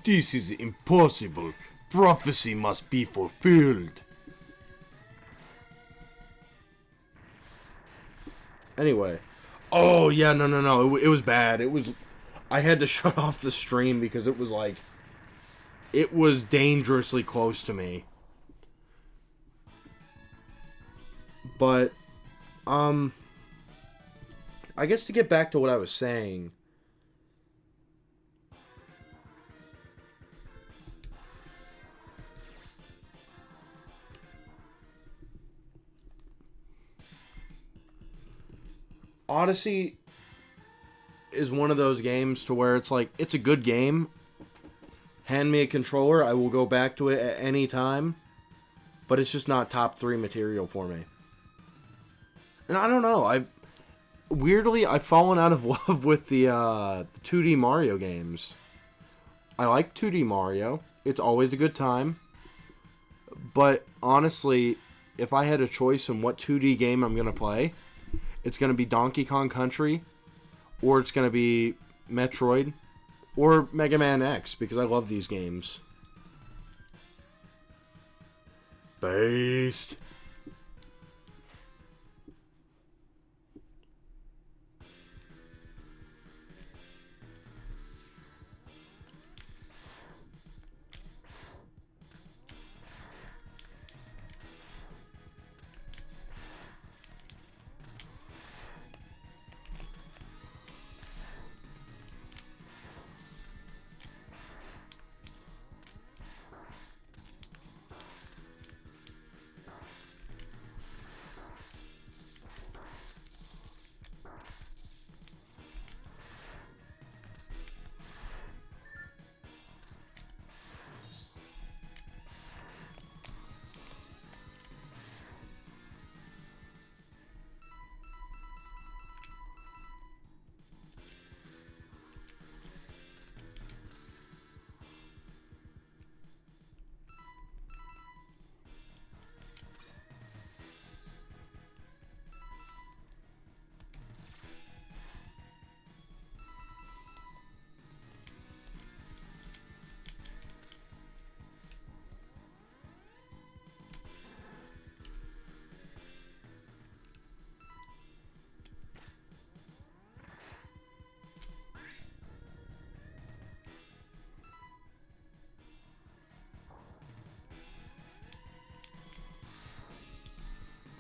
This is impossible. Prophecy must be fulfilled. Anyway. Oh, yeah, no. It was bad. I had to shut off the stream because it was like... It was dangerously close to me. But, I guess to get back to what I was saying... Odyssey is one of those games to where it's like, it's a good game. Hand me a controller, I will go back to it at any time. But it's just not top 3 material for me. And I don't know, I've fallen out of love with the 2D Mario games. I like 2D Mario. It's always a good time. But honestly, if I had a choice in what 2D game I'm going to play, it's going to be Donkey Kong Country, or it's going to be Metroid, or Mega Man X, because I love these games. Based.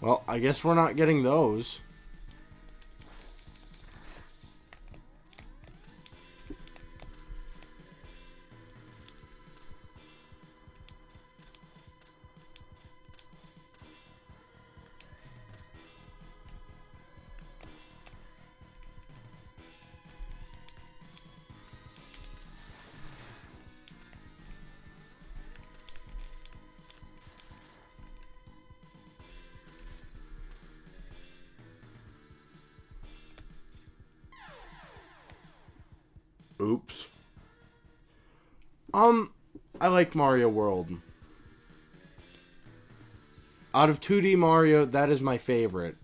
Well, I guess we're not getting those. Oops. I like Mario World. Out of 2D Mario, that is my favorite.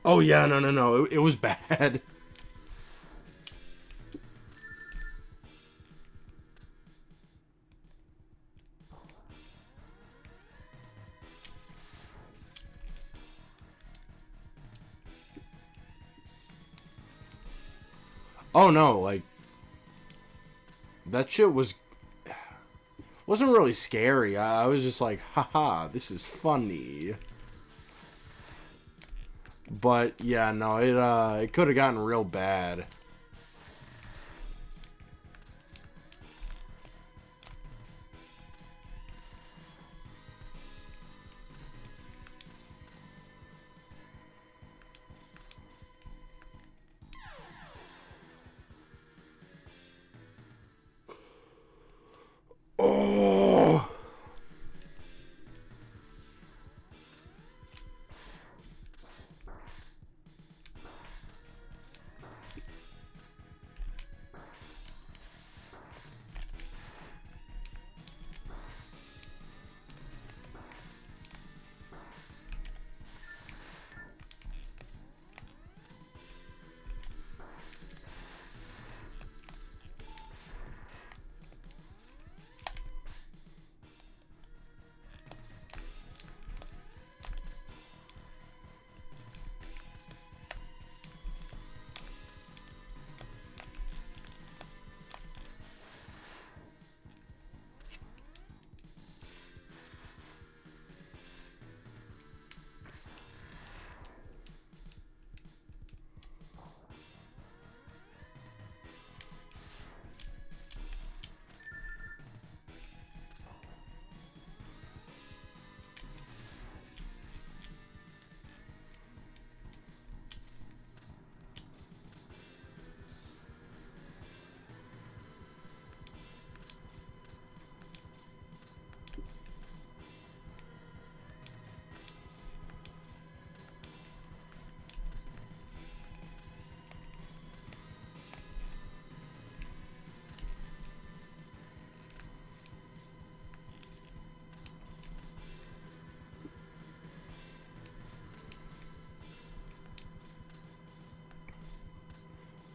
Oh yeah, no. It was bad. Oh no, like that shit wasn't really scary. I was just like, haha, this is funny. But yeah, no, it could have gotten real bad.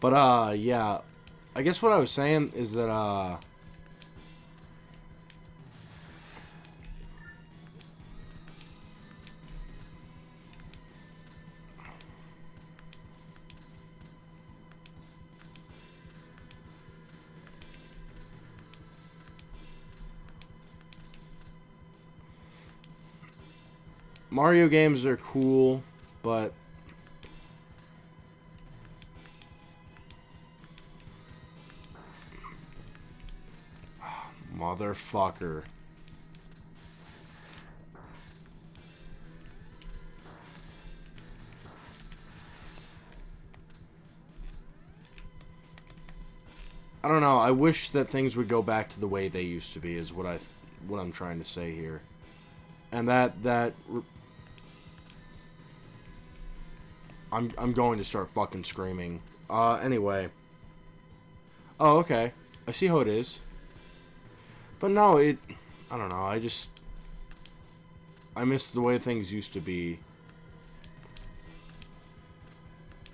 But, yeah. I guess what I was saying is that, Mario games are cool, but motherfucker. I don't know. I wish that things would go back to the way they used to be. Is what I'm trying to say here, and I'm going to start fucking screaming. Anyway. Oh, okay. I see how it is. But no, I don't know. I miss the way things used to be.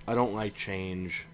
I don't like change.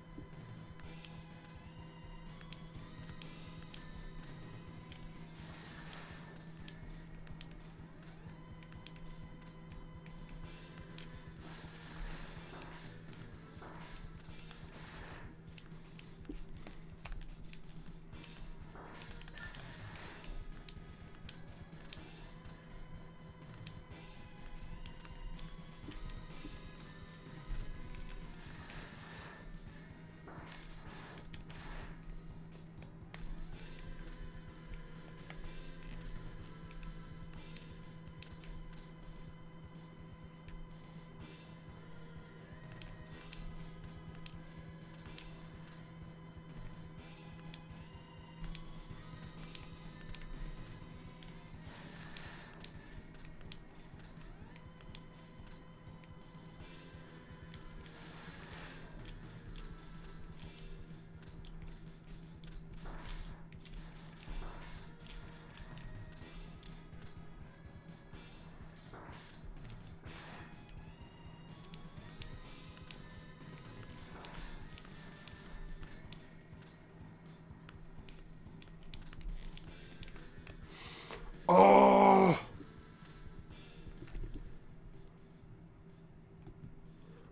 Oh!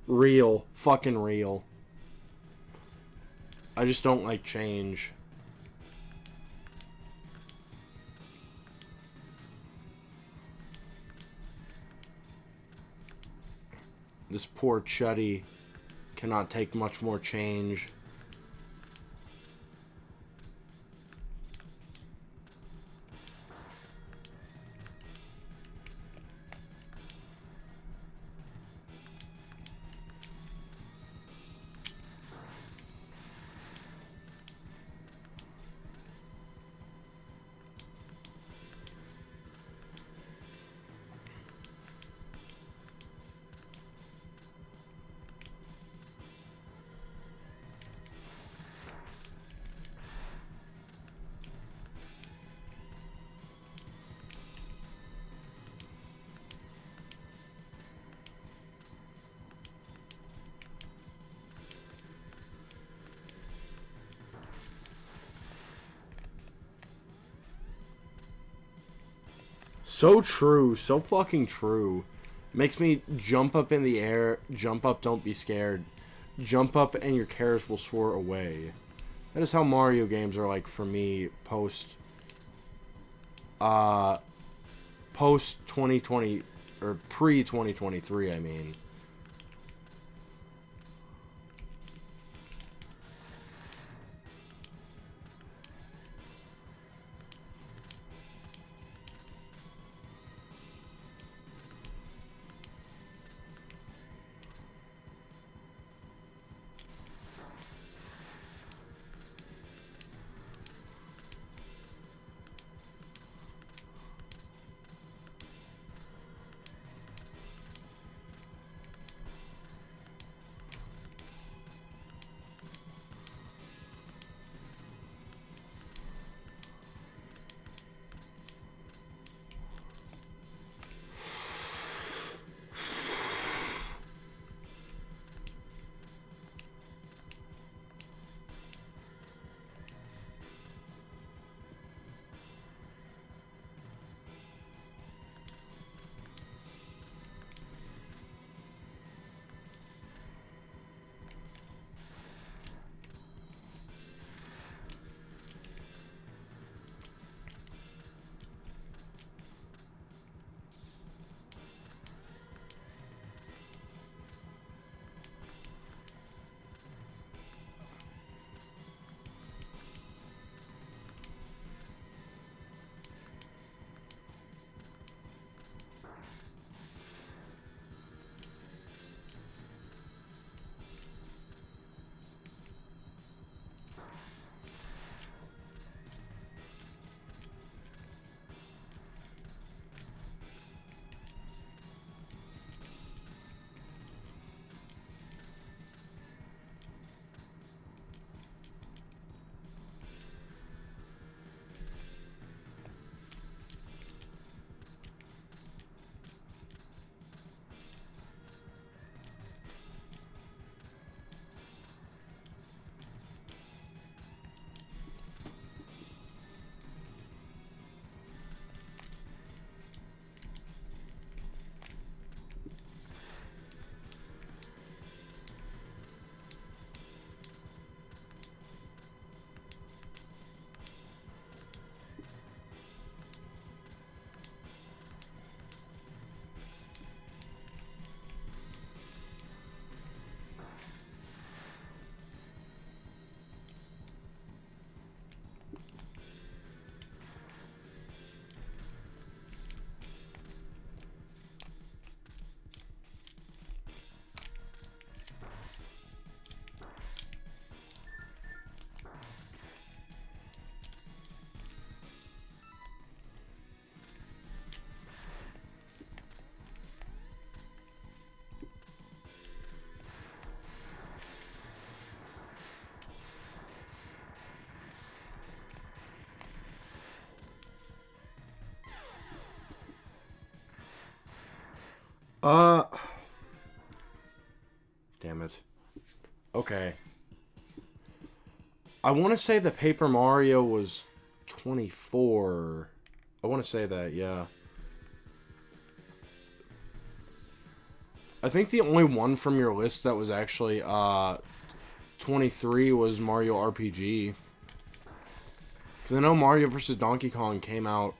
Real. Fucking real. I just don't like change. This poor Chuddy cannot take much more change. So true. So fucking true. Makes me jump up in the air. Jump up, don't be scared. Jump up and your cares will soar away. That is how Mario games are like for me post 2020 or pre 2023, I mean. Okay. I want to say the Paper Mario was 24. I want to say that, yeah. I think the only one from your list that was actually 23 was Mario RPG. Because I know Mario vs. Donkey Kong came out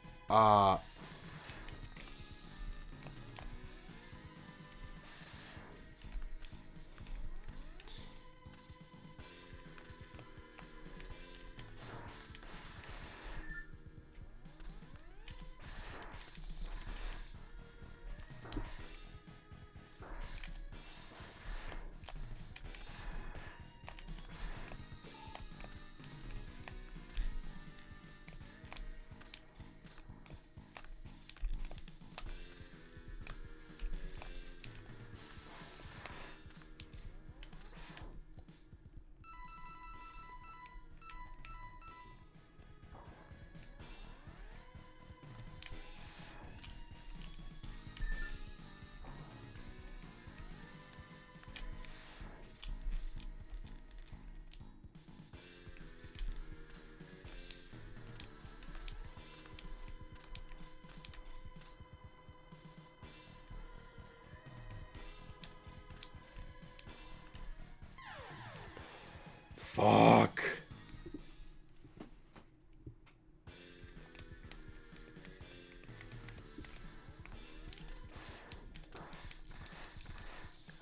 Fuck.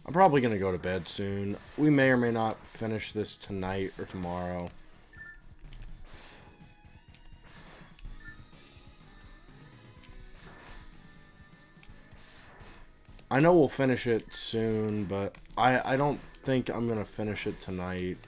I'm probably going to go to bed soon. We may or may not finish this tonight or tomorrow. I know we'll finish it soon, but I don't think I'm going to finish it tonight.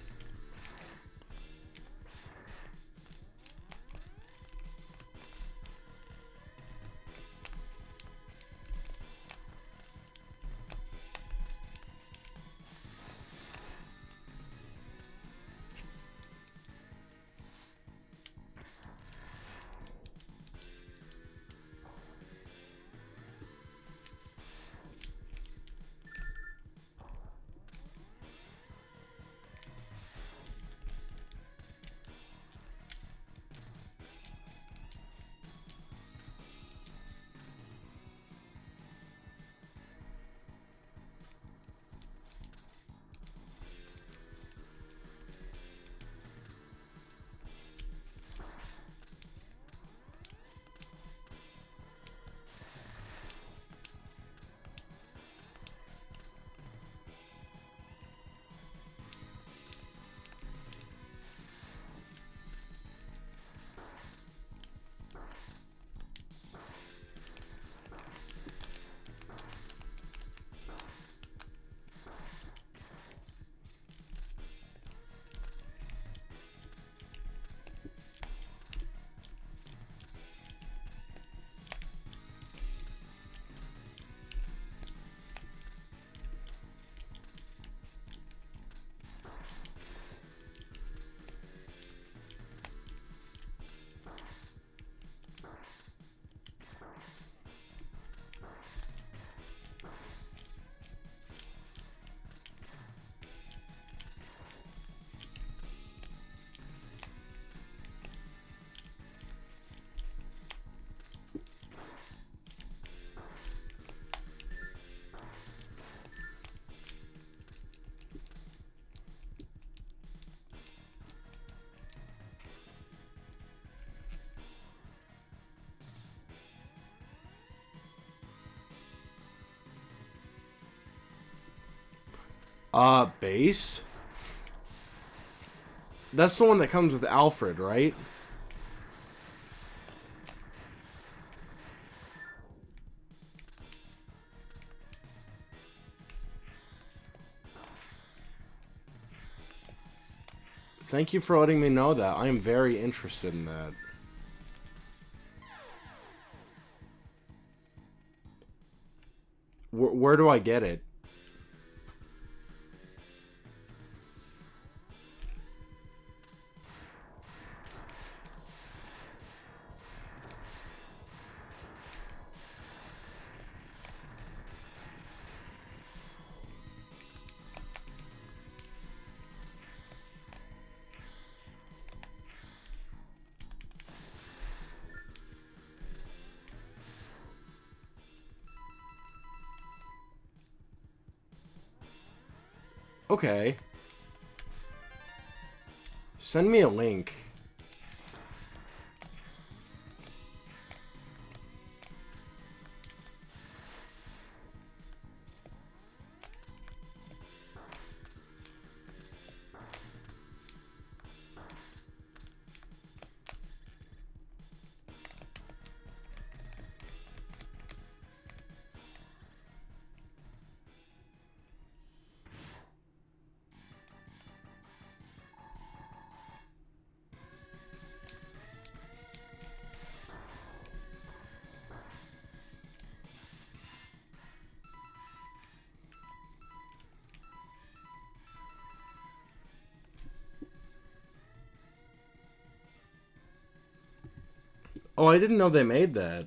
Based? That's the one that comes with Alfred, right? Thank you for letting me know that. I am very interested in that. Where do I get it? Okay. Send me a link. Oh, I didn't know they made that.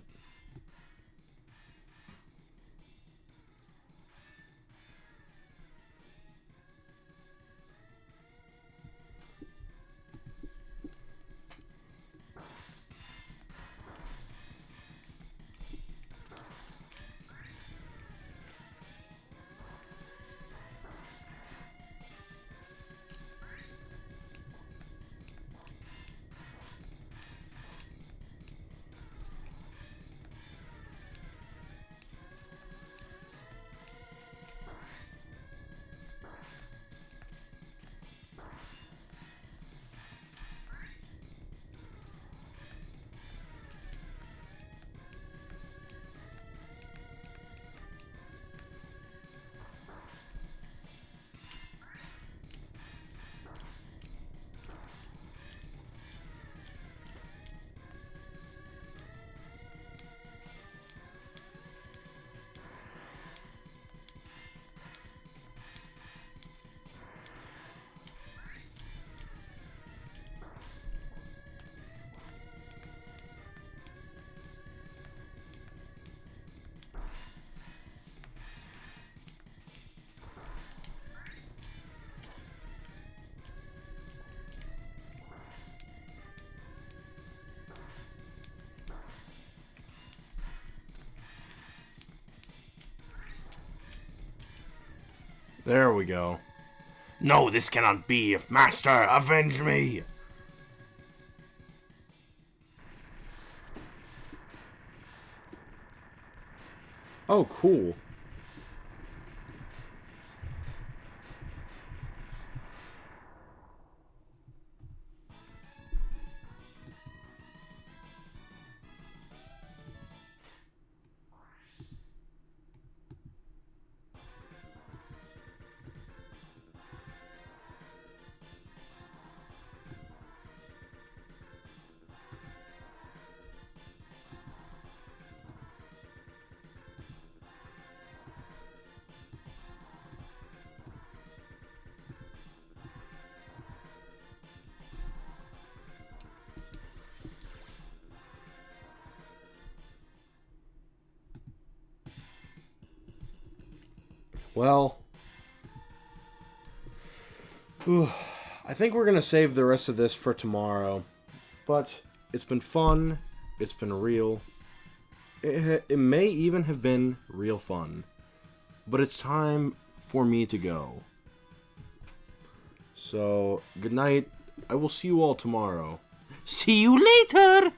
There we go. No, this cannot be. Master, avenge me! Oh, cool. Well, I think we're going to save the rest of this for tomorrow. But it's been fun. It's been real. It may even have been real fun. But it's time for me to go. So, good night. I will see you all tomorrow. See you later!